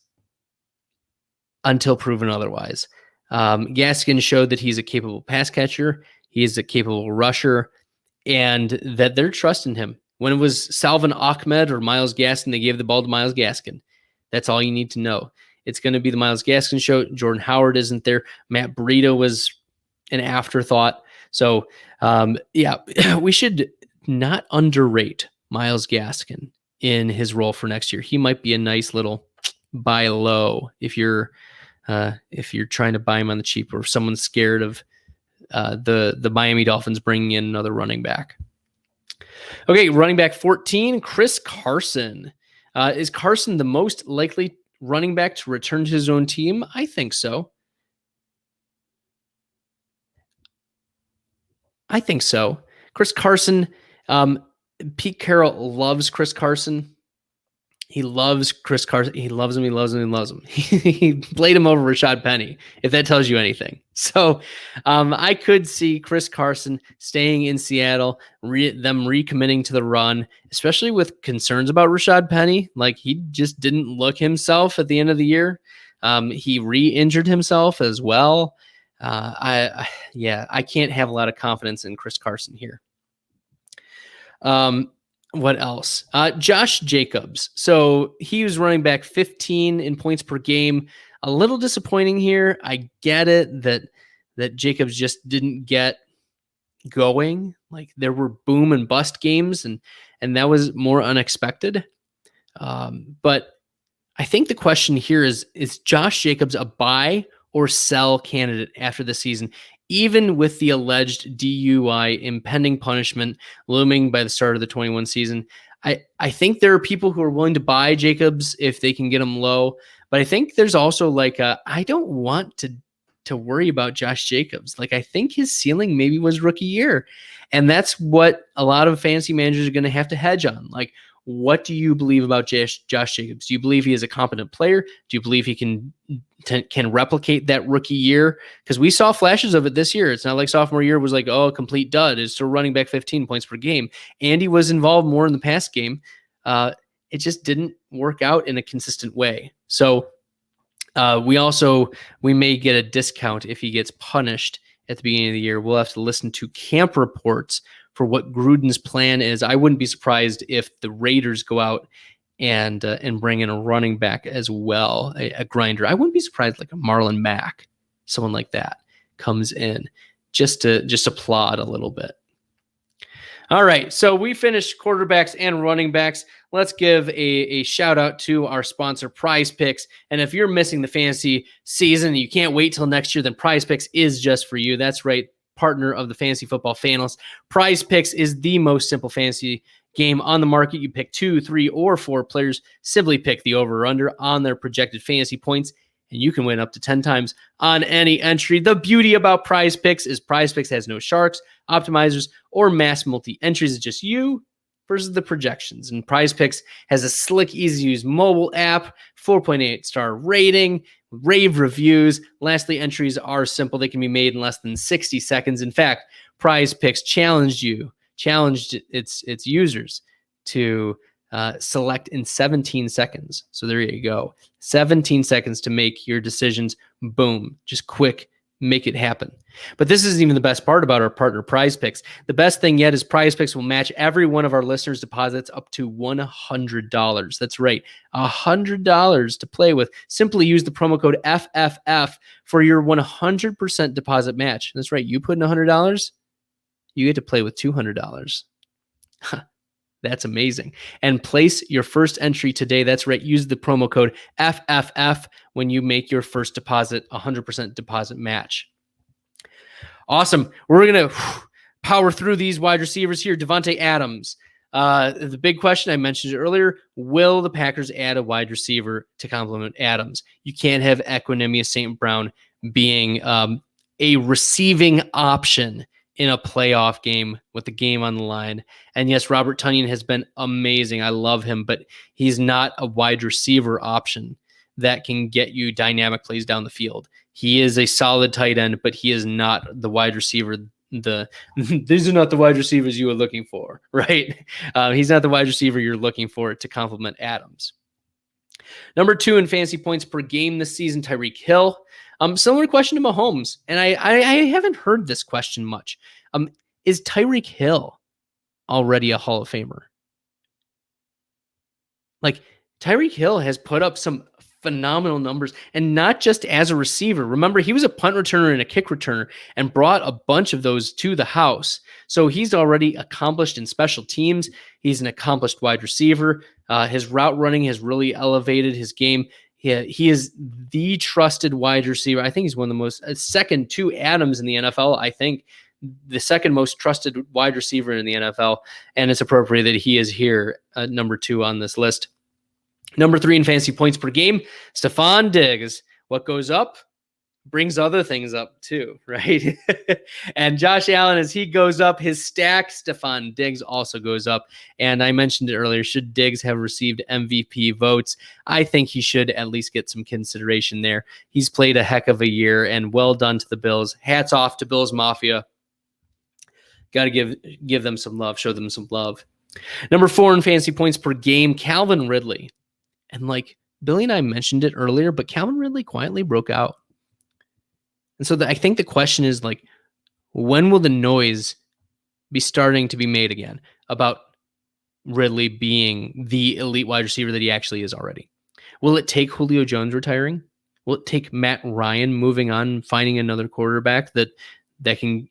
until proven otherwise. Gaskin showed that he's a capable pass catcher. He is a capable rusher, and that they're trusting him. When it was Salvin Ahmed or Myles Gaskin, they gave the ball to Myles Gaskin. That's all you need to know. It's going to be the Myles Gaskin show. Jordan Howard isn't there. Matt Breida was an afterthought. So, we should not underrate Myles Gaskin in his role for next year. He might be a nice little buy low if you're trying to buy him on the cheap, or if someone's scared of the Miami Dolphins bringing in another running back. Okay, running back 14, Chris Carson. Is Carson the most likely running back to return to his own team? I think so. Chris Carson, Pete Carroll loves Chris Carson. He loves Chris Carson. He loves him. He played him over Rashad Penny, if that tells you anything. So I could see Chris Carson staying in Seattle, them recommitting to the run, especially with concerns about Rashad Penny. Like, he just didn't look himself at the end of the year. He re-injured himself as well. I can't have a lot of confidence in Chris Carson here. What else? Josh Jacobs. So he was running back 15 in points per game. A little disappointing here. I get it that Jacobs just didn't get going. Like, there were boom and bust games, and that was more unexpected. But I think the question here is Josh Jacobs a buy or sell candidate after the season, even with the alleged DUI impending punishment looming by the start of the 21 season? I think there are people who are willing to buy Jacobs if they can get him low, but I think there's also I don't want to worry about Josh Jacobs. Like, I think his ceiling maybe was rookie year, and that's what a lot of fantasy managers are going to have to hedge on. Like, what do you believe about Josh Jacobs? Do you believe he is a competent player? Do you believe he can replicate that rookie year? Because we saw flashes of it this year. It's not like sophomore year was like, a complete dud. It's still running back 15 points per game. Andy was involved more in the pass game. It just didn't work out in a consistent way. So we may get a discount if he gets punished at the beginning of the year. We'll have to listen to camp reports for what Gruden's plan is. I wouldn't be surprised if the Raiders go out and bring in a running back as well, a grinder. I wouldn't be surprised like a Marlon Mack, someone like that comes in just to plod a little bit. All right, so we finished quarterbacks and running backs. Let's give a shout out to our sponsor, Prize Picks. And if you're missing the fantasy season and you can't wait till next year, then Prize Picks is just for you. That's right, partner of the Fantasy Football Fanals. Prize Picks is the most simple fantasy game on the market. You pick 2, 3, or 4 players, simply pick the over or under on their projected fantasy points, and you can win up to 10 times on any entry. The beauty about Prize Picks is Prize Picks has no sharks, optimizers, or mass multi-entries. It's just you versus the projections. And Prize Picks has a slick, easy-to-use mobile app, 4.8-star rating, rave reviews. Lastly, entries are simple. They can be made in less than 60 seconds. In fact, Prize Picks challenged its users to select in 17 seconds. So there you go. 17 seconds to make your decisions. Boom. Just quick. Make it happen. But this isn't even the best part about our partner, Prize Picks. The best thing yet is Prize Picks will match every one of our listeners' deposits up to $100. That's right, $100 to play with. Simply use the promo code FFF for your 100% deposit match. That's right, you put in $100, you get to play with $200. That's amazing. And place your first entry today. That's right. Use the promo code FFF when you make your first deposit, 100% deposit match. Awesome. We're going to power through these wide receivers here. Devontae Adams. The big question, I mentioned it earlier, will the Packers add a wide receiver to complement Adams? You can't have Equanimeous St. Brown being a receiving option in a playoff game with the game on the line. And yes, Robert Tonyan has been amazing. I love him, but he's not a wide receiver option that can get you dynamic plays down the field. He is a solid tight end, but he is not the wide receiver. These are not the wide receivers you were looking for, right? He's not the wide receiver you're looking for to complement Adams. Number 2 in fantasy points per game this season, Tyreek Hill. Similar question to Mahomes, and I haven't heard this question much. Is Tyreek Hill already a Hall of Famer? Like, Tyreek Hill has put up some phenomenal numbers, and not just as a receiver. Remember, he was a punt returner and a kick returner and brought a bunch of those to the house. So he's already accomplished in special teams. He's an accomplished wide receiver. His route running has really elevated his game. He is the trusted wide receiver. I think he's one of the most, second to Adams in the NFL, I think the second most trusted wide receiver in the NFL. And it's appropriate that he is here at number 2 on this list. Number 3 in fantasy points per game, Stephon Diggs. What goes up brings other things up too, right? And Josh Allen, as he goes up, his stack, Stephon Diggs also goes up. And I mentioned it earlier, should Diggs have received MVP votes? I think he should at least get some consideration there. He's played a heck of a year, and well done to the Bills. Hats off to Bills Mafia. Got to give them some love, show them some love. Number 4 in fantasy points per game, Calvin Ridley. And like Billy and I mentioned it earlier, but Calvin Ridley quietly broke out. And so I think the question is, like, when will the noise be starting to be made again about Ridley being the elite wide receiver that he actually is already? Will it take Julio Jones retiring? Will it take Matt Ryan moving on, finding another quarterback that can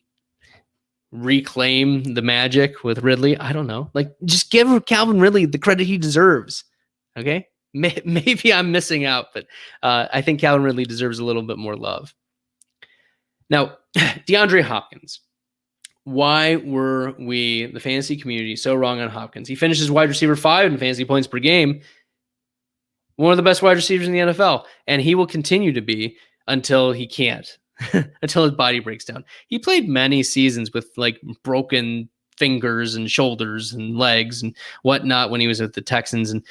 reclaim the magic with Ridley? I don't know. Like, just give Calvin Ridley the credit he deserves. Okay? Maybe I'm missing out, but I think Calvin Ridley deserves a little bit more love. Now, DeAndre Hopkins. Why were we, the fantasy community, so wrong on Hopkins? He finishes wide receiver 5 in fantasy points per game. One of the best wide receivers in the NFL. And he will continue to be until he can't, until his body breaks down. He played many seasons with like broken fingers and shoulders and legs and whatnot when he was with the Texans. And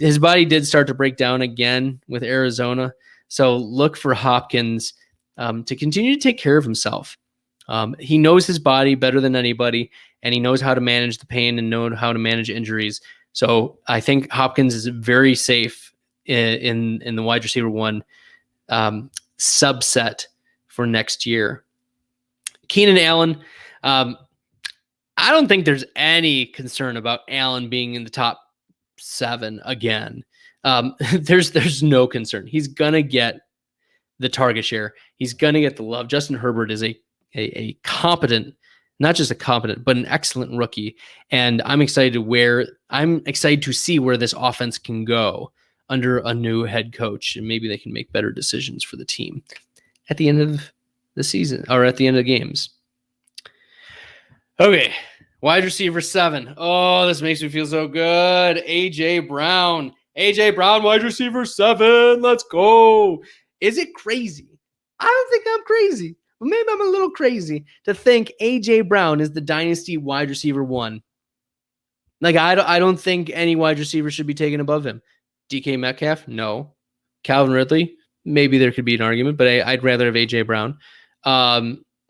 his body did start to break down again with Arizona. So look for Hopkins to continue to take care of himself. He knows his body better than anybody, and he knows how to manage the pain and know how to manage injuries. So I think Hopkins is very safe in the wide receiver 1 subset for next year. Keenan Allen. I don't think there's any concern about Allen being in the top 7 again. There's no concern. He's gonna get the target share. He's gonna get the love. Justin Herbert is a competent, not just a competent, but an excellent rookie. And I'm excited to see where this offense can go under a new head coach, and maybe they can make better decisions for the team at the end of the season or at the end of games. Okay, wide receiver 7. Oh, this makes me feel so good. AJ Brown. AJ Brown, wide receiver 7. Let's go. Is it crazy? I don't think I'm crazy. But maybe I'm a little crazy to think AJ Brown is the dynasty wide receiver 1. Like, I don't think any wide receiver should be taken above him. DK Metcalf? No. Calvin Ridley? Maybe there could be an argument, but I'd rather have AJ Brown.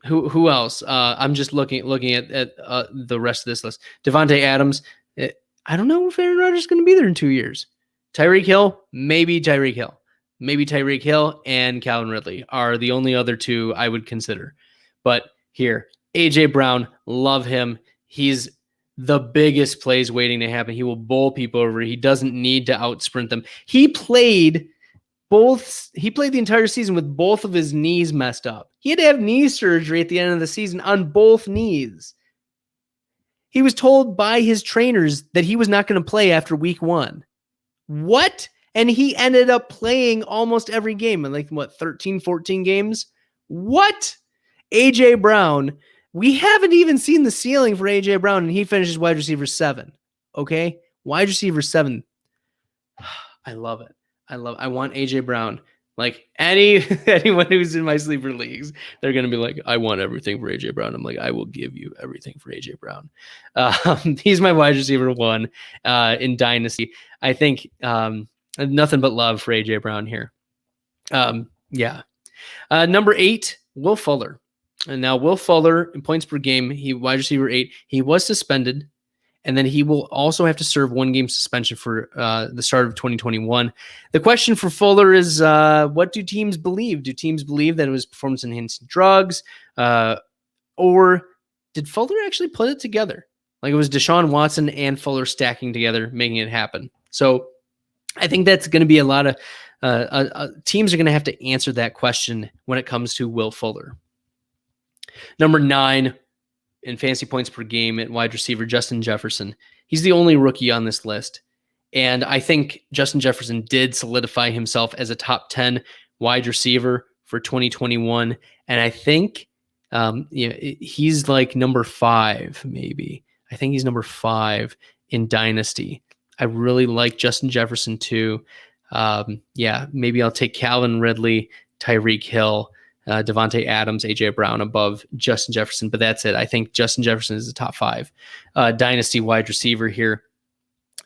Who else? I'm just looking at the rest of this list. Devontae Adams. I don't know if Aaron Rodgers is going to be there in 2 years. Tyreek Hill. Maybe Tyreek Hill. Maybe Tyreek Hill and Calvin Ridley are the only other 2 I would consider. But here, AJ Brown, love him. He's the biggest plays waiting to happen. He will bowl people over. He doesn't need to outsprint them. He played the entire season with both of his knees messed up. He had to have knee surgery at the end of the season on both knees. He was told by his trainers that he was not going to play after week 1. What? And he ended up playing almost every game in 13, 14 games. What? AJ Brown. We haven't even seen the ceiling for AJ Brown, and he finishes wide receiver 7. Okay? Wide receiver 7. I love it. I want AJ Brown. Like anyone who's in my sleeper leagues, they're going to be like, I want everything for AJ Brown. I'm like, I will give you everything for AJ Brown. He's my wide receiver 1 in Dynasty. I think nothing but love for AJ Brown here. Number 8, Will Fuller. And now Will Fuller in points per game, he wide receiver 8. He was suspended, and then he will also have to serve 1 game suspension for the start of 2021. The question for Fuller is, what do teams believe? Do teams believe that it was performance-enhancing drugs, or did Fuller actually put it together? Like it was Deshaun Watson and Fuller stacking together, making it happen. So I think that's going to be a lot of teams are going to have to answer that question when it comes to Will Fuller. Number 9 in fantasy points per game at wide receiver, Justin Jefferson. He's the only rookie on this list. And I think Justin Jefferson did solidify himself as a top 10 wide receiver for 2021. And I think he's like number 5, maybe. I think he's number 5 in Dynasty. I really like Justin Jefferson too. Maybe I'll take Calvin Ridley, Tyreek Hill, Devontae Adams, AJ Brown above Justin Jefferson, but that's it. I think Justin Jefferson is the top 5 Dynasty wide receiver here.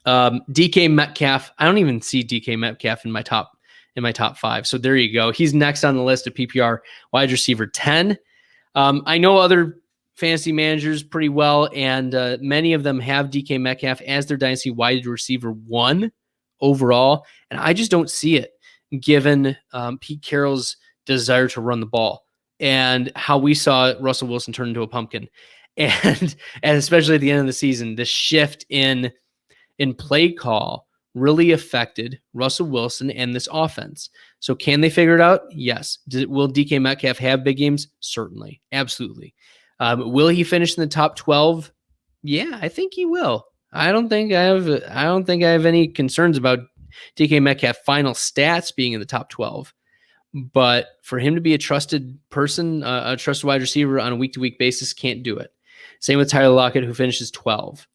DK Metcalf. I don't even see DK Metcalf in my top 5. So there you go. He's next on the list of PPR wide receiver 10. I know other fantasy managers pretty well, and many of them have DK Metcalf as their Dynasty wide receiver 1 overall, and I just don't see it given Pete Carroll's desire to run the ball and how we saw Russell Wilson turn into a pumpkin. And especially at the end of the season, the shift in play call really affected Russell Wilson and this offense. So can they figure it out? Yes. Will DK Metcalf have big games? Certainly. Absolutely. Will he finish in the top 12? Yeah, I think he will. I don't think I have any concerns about DK Metcalf final stats being in the top 12. But for him to be a trusted person, a trusted wide receiver on a week-to-week basis, can't do it. Same with Tyler Lockett, who finishes 12.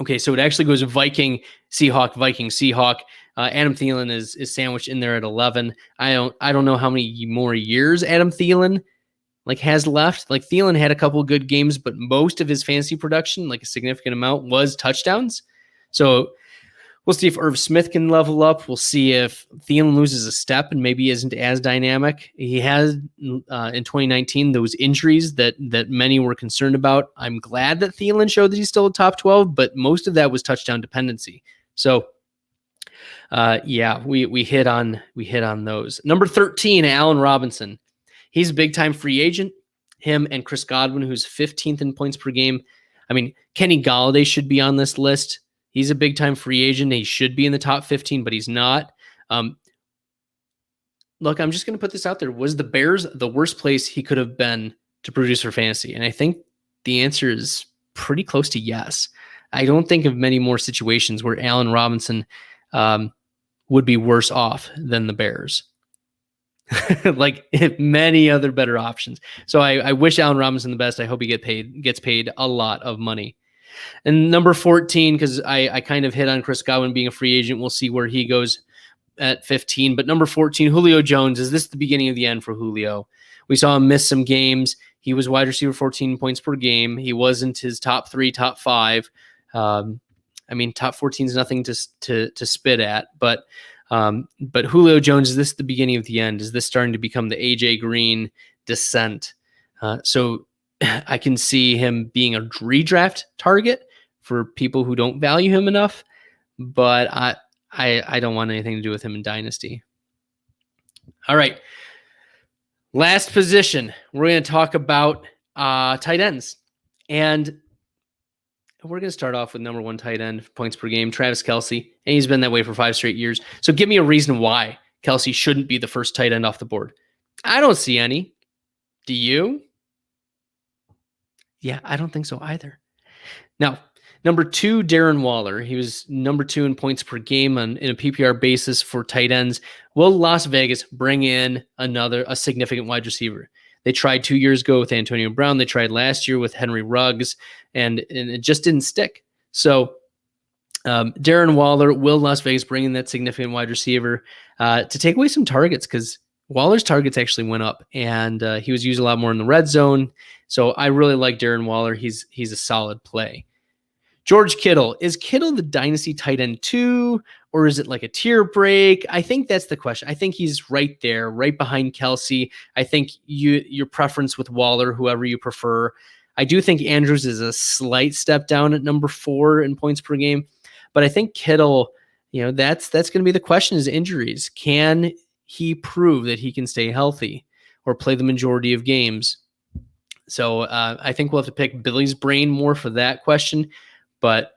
Okay, so it actually goes Viking, Seahawk, Viking, Seahawk. Adam Thielen is sandwiched in there at 11. I don't know how many more years Adam Thielen has left. Thielen had a couple of good games, but most of his fantasy production, a significant amount, was touchdowns. So we'll see if Irv Smith can level up. We'll see if Thielen loses a step and maybe isn't as dynamic. He has in 2019 those injuries that many were concerned about. I'm glad that Thielen showed that he's still a top 12, but most of that was touchdown dependency. So we hit on those. Number 13, Allen Robinson. He's a big time free agent. him and Chris Godwin, who's 15th in points per game. I mean, Kenny Golladay should be on this list. He's a big-time free agent. He should be in the top 15, but he's not. Look, I'm just going to put this out there. Was the Bears the worst place he could have been to produce for fantasy? And I think the answer is pretty close to yes. I don't think of many more situations where Allen Robinson would be worse off than the Bears. Like many other better options. So I wish Allen Robinson the best. I hope he gets paid a lot of money. And number 14, because I kind of hit on Chris Godwin being a free agent. We'll see where he goes at 15. But number 14, Julio Jones. Is this the beginning of the end for Julio? We saw him miss some games. He was wide receiver 14 points per game. He wasn't his top 3, top 5. I mean, top 14 is nothing to spit at. But Julio Jones, is this the beginning of the end? Is this starting to become the AJ Green descent? So I can see him being a redraft target for people who don't value him enough. But I don't want anything to do with him in Dynasty. All right. Last position, we're going to talk about tight ends. And we're going to start off with number 1 tight end, points per game, Travis Kelce. And he's been that way for 5 straight years. So give me a reason why Kelce shouldn't be the first tight end off the board. I don't see any. Do you? Yeah, I don't think so either. Now, number 2, Darren Waller. He was number 2 in points per game in a PPR basis for tight ends. Will Las Vegas bring in a significant wide receiver? They tried 2 years ago with Antonio Brown. They tried last year with Henry Ruggs, and it just didn't stick. So Darren Waller, will Las Vegas bring in that significant wide receiver to take away some targets? Because Waller's targets actually went up, and he was used a lot more in the red zone. So I really like Darren Waller. He's a solid play. George Kittle. Is Kittle the dynasty tight end 2, or is it like a tier break? I think that's the question. I think he's right there, right behind Kelce. I think your preference with Waller, whoever you prefer. I do think Andrews is a slight step down at number 4 in points per game, but I think Kittle, that's going to be the question, is injuries. Can he prove that he can stay healthy or play the majority of games? So I think we'll have to pick Billy's brain more for that question. But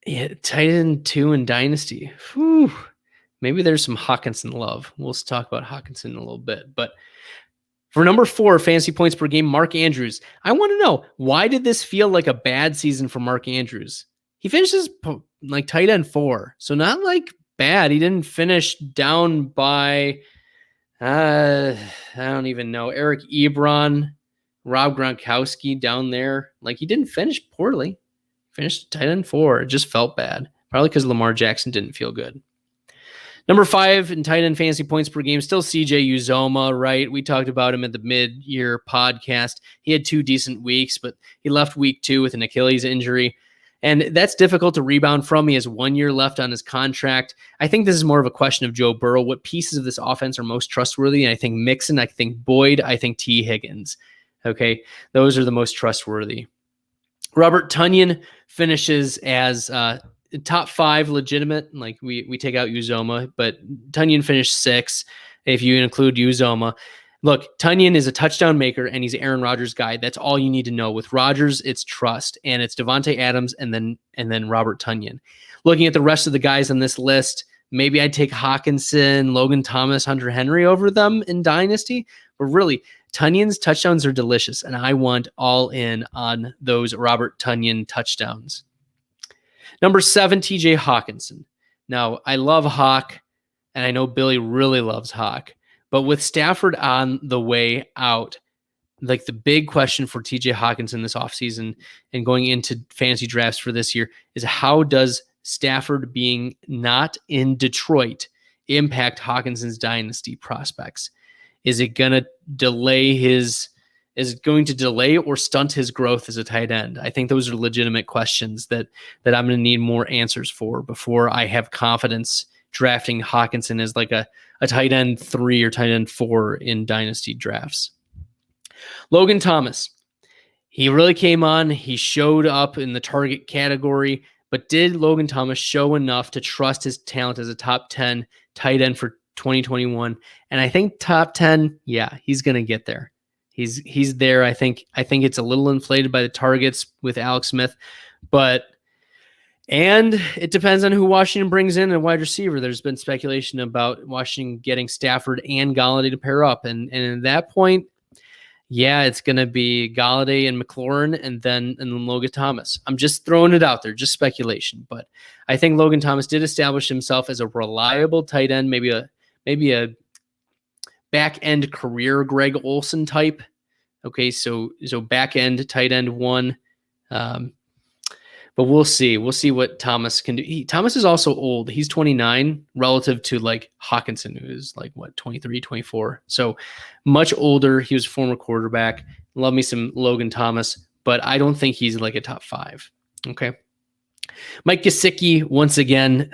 yeah, tight end 2 in Dynasty. Whew. Maybe there's some Hawkinson love. We'll talk about Hawkinson in a little bit. But for number 4, fantasy points per game, Mark Andrews. I want to know, why did this feel like a bad season for Mark Andrews? He finishes like tight end 4. So not like bad. He didn't finish down by, I don't even know, Eric Ebron, Rob Gronkowski down there. Like, he didn't finish poorly. Finished tight end 4. It just felt bad. Probably because Lamar Jackson didn't feel good. Number 5 in tight end fantasy points per game, still CJ Uzomah, right? We talked about him at the mid-year podcast. He had 2 decent weeks, but he left week 2 with an Achilles injury. And that's difficult to rebound from. He has 1 year left on his contract. I think this is more of a question of Joe Burrow. What pieces of this offense are most trustworthy? And I think Mixon, I think Boyd, I think T. Higgins. Okay, those are the most trustworthy. Robert Tonyan finishes as top 5 legitimate. Like we take out Uzomah, but Tonyan finished 6 if you include Uzomah. Look, Tonyan is a touchdown maker, and he's Aaron Rodgers' guy. That's all you need to know. With Rodgers, it's trust, and it's Devontae Adams and then Robert Tonyan. Looking at the rest of the guys on this list, maybe I'd take Hawkinson, Logan Thomas, Hunter Henry over them in Dynasty. But really, Tonyan's touchdowns are delicious, and I want all in on those Robert Tonyan touchdowns. Number 7, TJ Hawkinson. Now, I love Hawk, and I know Billy really loves Hawk. But with Stafford on the way out, like the big question for TJ Hawkinson this offseason and going into fantasy drafts for this year is, how does Stafford being not in Detroit impact Hawkinson's dynasty prospects? Is it going to delay or stunt his growth as a tight end? I think those are legitimate questions that I'm going to need more answers for before I have confidence drafting Hawkinson as like a tight end 3 or tight end 4 in dynasty drafts. Logan Thomas. He really came on. He showed up in the target category, but did Logan Thomas show enough to trust his talent as a top 10 tight end for 2021? And I think top 10, yeah, he's going to get there. He's there. I think it's a little inflated by the targets with Alex Smith, and it depends on who Washington brings in a wide receiver. There's been speculation about Washington getting Stafford and Galladay to pair up, and at that point, yeah, it's going to be Galladay and McLaurin, and then Logan Thomas. I'm just throwing it out there, just speculation, but I think Logan Thomas did establish himself as a reliable tight end, maybe a back end career Greg Olsen type. Okay, so back end tight end one. But we'll see. We'll see what Thomas can do. Thomas is also old. He's 29 relative to like Hawkinson, who is like, what, 23, 24. So much older. He was a former quarterback. Love me some Logan Thomas, but I don't think he's like a top 5. Okay. Mike Gesicki, once again,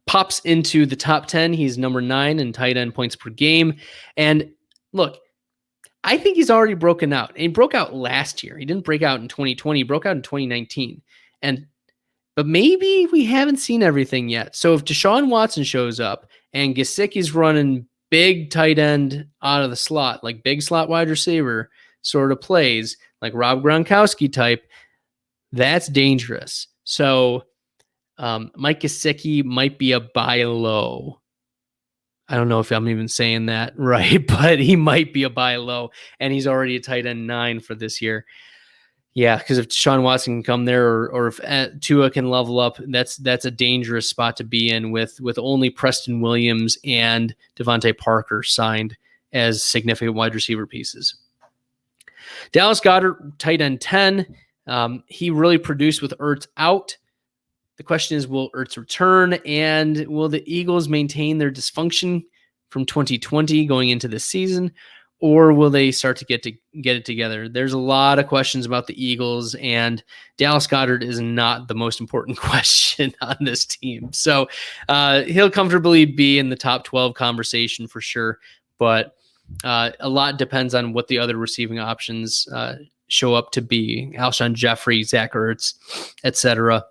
pops into the top 10. He's number 9 in tight end points per game. And look, I think he's already broken out. And he broke out last year. He didn't break out in 2020. He broke out in 2019. But maybe we haven't seen everything yet. So if Deshaun Watson shows up and Gesicki's running big tight end out of the slot, like big slot wide receiver sort of plays, like Rob Gronkowski type, that's dangerous. So Mike Gesicki might be a buy low. I don't know if I'm even saying that right, but he might be a buy low, and he's already a tight end 9 for this year. Yeah, because if Deshaun Watson can come there, or if Tua can level up, that's a dangerous spot to be in with only Preston Williams and Devontae Parker signed as significant wide receiver pieces. Dallas Goedert, tight end 10. He really produced with Ertz out. The question is, will Ertz return, and will the Eagles maintain their dysfunction from 2020 going into this season? Or will they start to get it together? There's a lot of questions about the Eagles, and Dallas Goedert is not the most important question on this team. So he'll comfortably be in the top 12 conversation for sure, but a lot depends on what the other receiving options show up to be. Alshon Jeffrey, Zach Ertz, etc.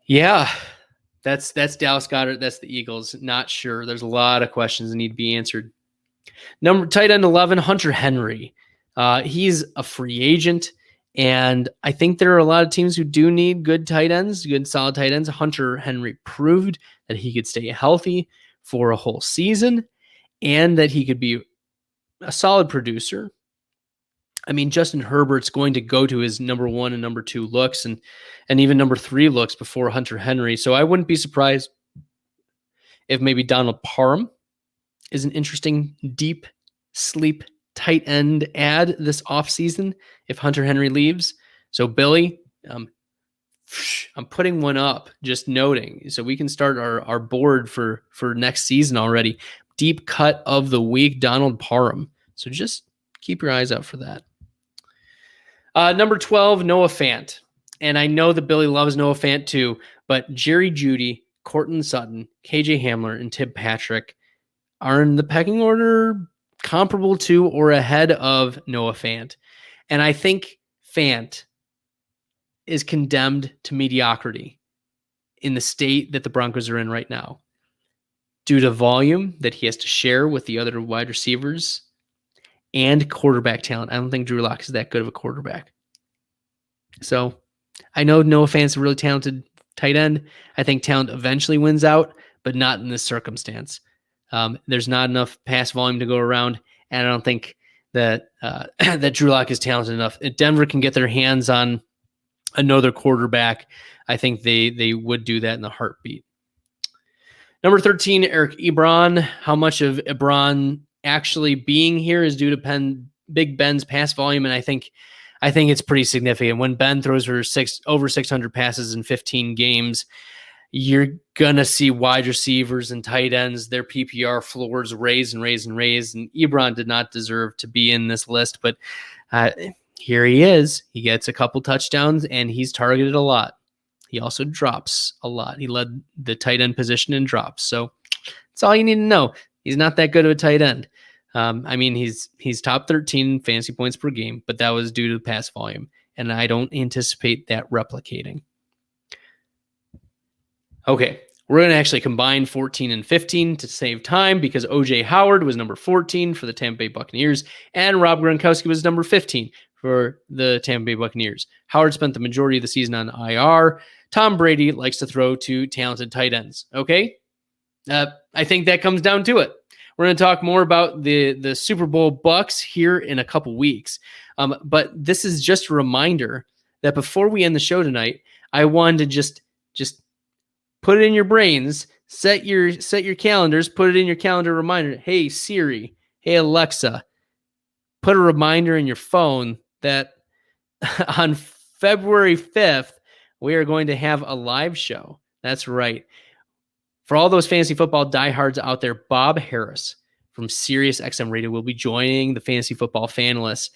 Yeah, that's Dallas Goedert. That's the Eagles. Not sure. There's a lot of questions that need to be answered. Tight end 11, Hunter Henry. He's a free agent, and I think there are a lot of teams who do need good tight ends, good solid tight ends. Hunter Henry proved that he could stay healthy for a whole season and that he could be a solid producer. I mean, Justin Herbert's going to go to his number 1 and number 2 looks and even number 3 looks before Hunter Henry. So I wouldn't be surprised if maybe Donald Parham is an interesting deep sleep tight end add this offseason if Hunter Henry leaves. So Billy, I'm putting one up, just noting, so we can start our board for next season already. Deep cut of the week, Donald Parham. So just keep your eyes out for that. Number 12, Noah Fant. And I know that Billy loves Noah Fant too, but Jerry Jeudy, Courtland Sutton, KJ Hamler, and Tim Patrick are in the pecking order comparable to or ahead of Noah Fant. And I think Fant is condemned to mediocrity in the state that the Broncos are in right now due to volume that he has to share with the other wide receivers and quarterback talent. I don't think Drew Lock is that good of a quarterback. So I know Noah Fant's a really talented tight end. I think talent eventually wins out, but not in this circumstance. There's not enough pass volume to go around, and I don't think that that Drew Lock is talented enough. If Denver can get their hands on another quarterback, I think they would do that in a heartbeat. Number 13, Eric Ebron. How much of Ebron actually being here is due to Big Ben's pass volume, and I think it's pretty significant. When Ben throws for over 600 passes in 15 games, you're going to see wide receivers and tight ends, their PPR floors raise and raise and raise. And Ebron did not deserve to be in this list, but here he is. He gets a couple touchdowns, and he's targeted a lot. He also drops a lot. He led the tight end position in drops. So that's all you need to know. He's not that good of a tight end. I mean, he's top 13 fantasy points per game, but that was due to pass volume, and I don't anticipate that replicating. Okay, We're going to actually combine 14 and 15 to save time because OJ Howard was number 14 for the Tampa Bay Buccaneers and Rob Gronkowski was number 15 for the Tampa Bay Buccaneers. Howard spent the majority of the season on IR. Tom Brady likes to throw to talented tight ends. Okay? I think that comes down to it. We're going to talk more about the Super Bowl Bucks here in a couple weeks. But this is just a reminder that before we end the show tonight, I wanted to just put it in your brains, set your calendars, put it in your calendar reminder. Hey, Siri, hey, Alexa, put a reminder in your phone that on February 5th, we are going to have a live show. That's right. For all those fantasy football diehards out there, Bob Harris from Sirius XM Radio will be joining the Fantasy Football Fanalists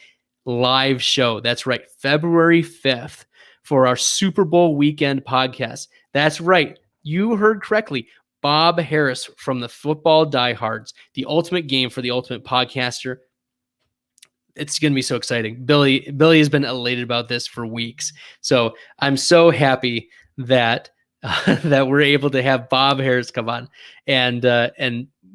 live show. That's right, February 5th for our Super Bowl weekend podcast. That's right, you heard correctly. Bob Harris from the Football Diehards, the ultimate game for the ultimate podcaster. It's going to be so exciting. Billy has been elated about this for weeks. So I'm so happy that that we're able to have Bob Harris come on, and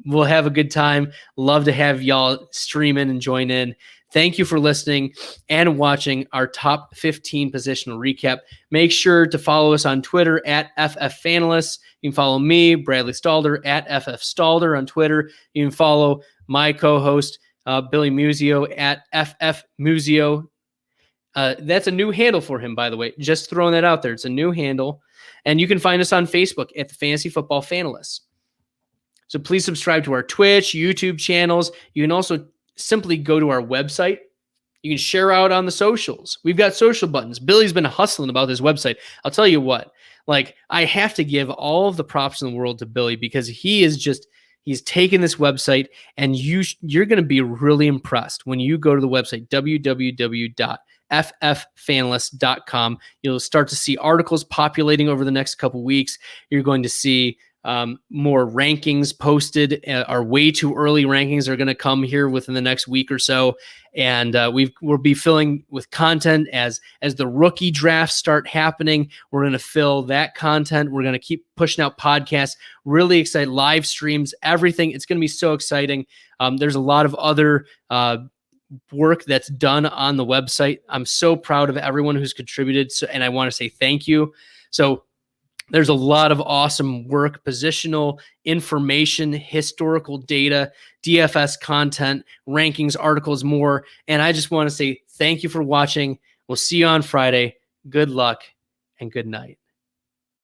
we'll have a good time. Love to have y'all stream in and join in. Thank you for listening and watching our top 15 positional recap. Make sure to follow us on Twitter at FFFanalists. You can follow me, Bradley Stalder, at FFStalder on Twitter. You can follow my co-host, Billy Muzio, at FFMuzio. That's a new handle for him, by the way. Just throwing that out there. It's a new handle. And you can find us on Facebook at the Fantasy Football Fanalists. So please subscribe to our Twitch, YouTube channels. You can also simply go to our website. You can share out on the socials. We've got social buttons. Billy's been hustling about this website. I'll tell you what, like, I have to give all of the props in the world to Billy because he's taken this website, and you're going to be really impressed when you go to the website, www.fffanalist.com. You'll start to see articles populating over the next couple weeks. You're going to see more rankings posted. Our way too early rankings are going to come here within the next week or so, and we'll be filling with content as the rookie drafts start happening. We're going to fill that content. We're going to keep pushing out podcasts. Really excited, live streams, everything. It's going to be so exciting. There's a lot of other work that's done on the website. I'm so proud of everyone who's contributed, and I want to say thank you. So there's a lot of awesome work, positional information, historical data, DFS content, rankings, articles, more. And I just want to say thank you for watching. We'll see you on Friday. Good luck and good night.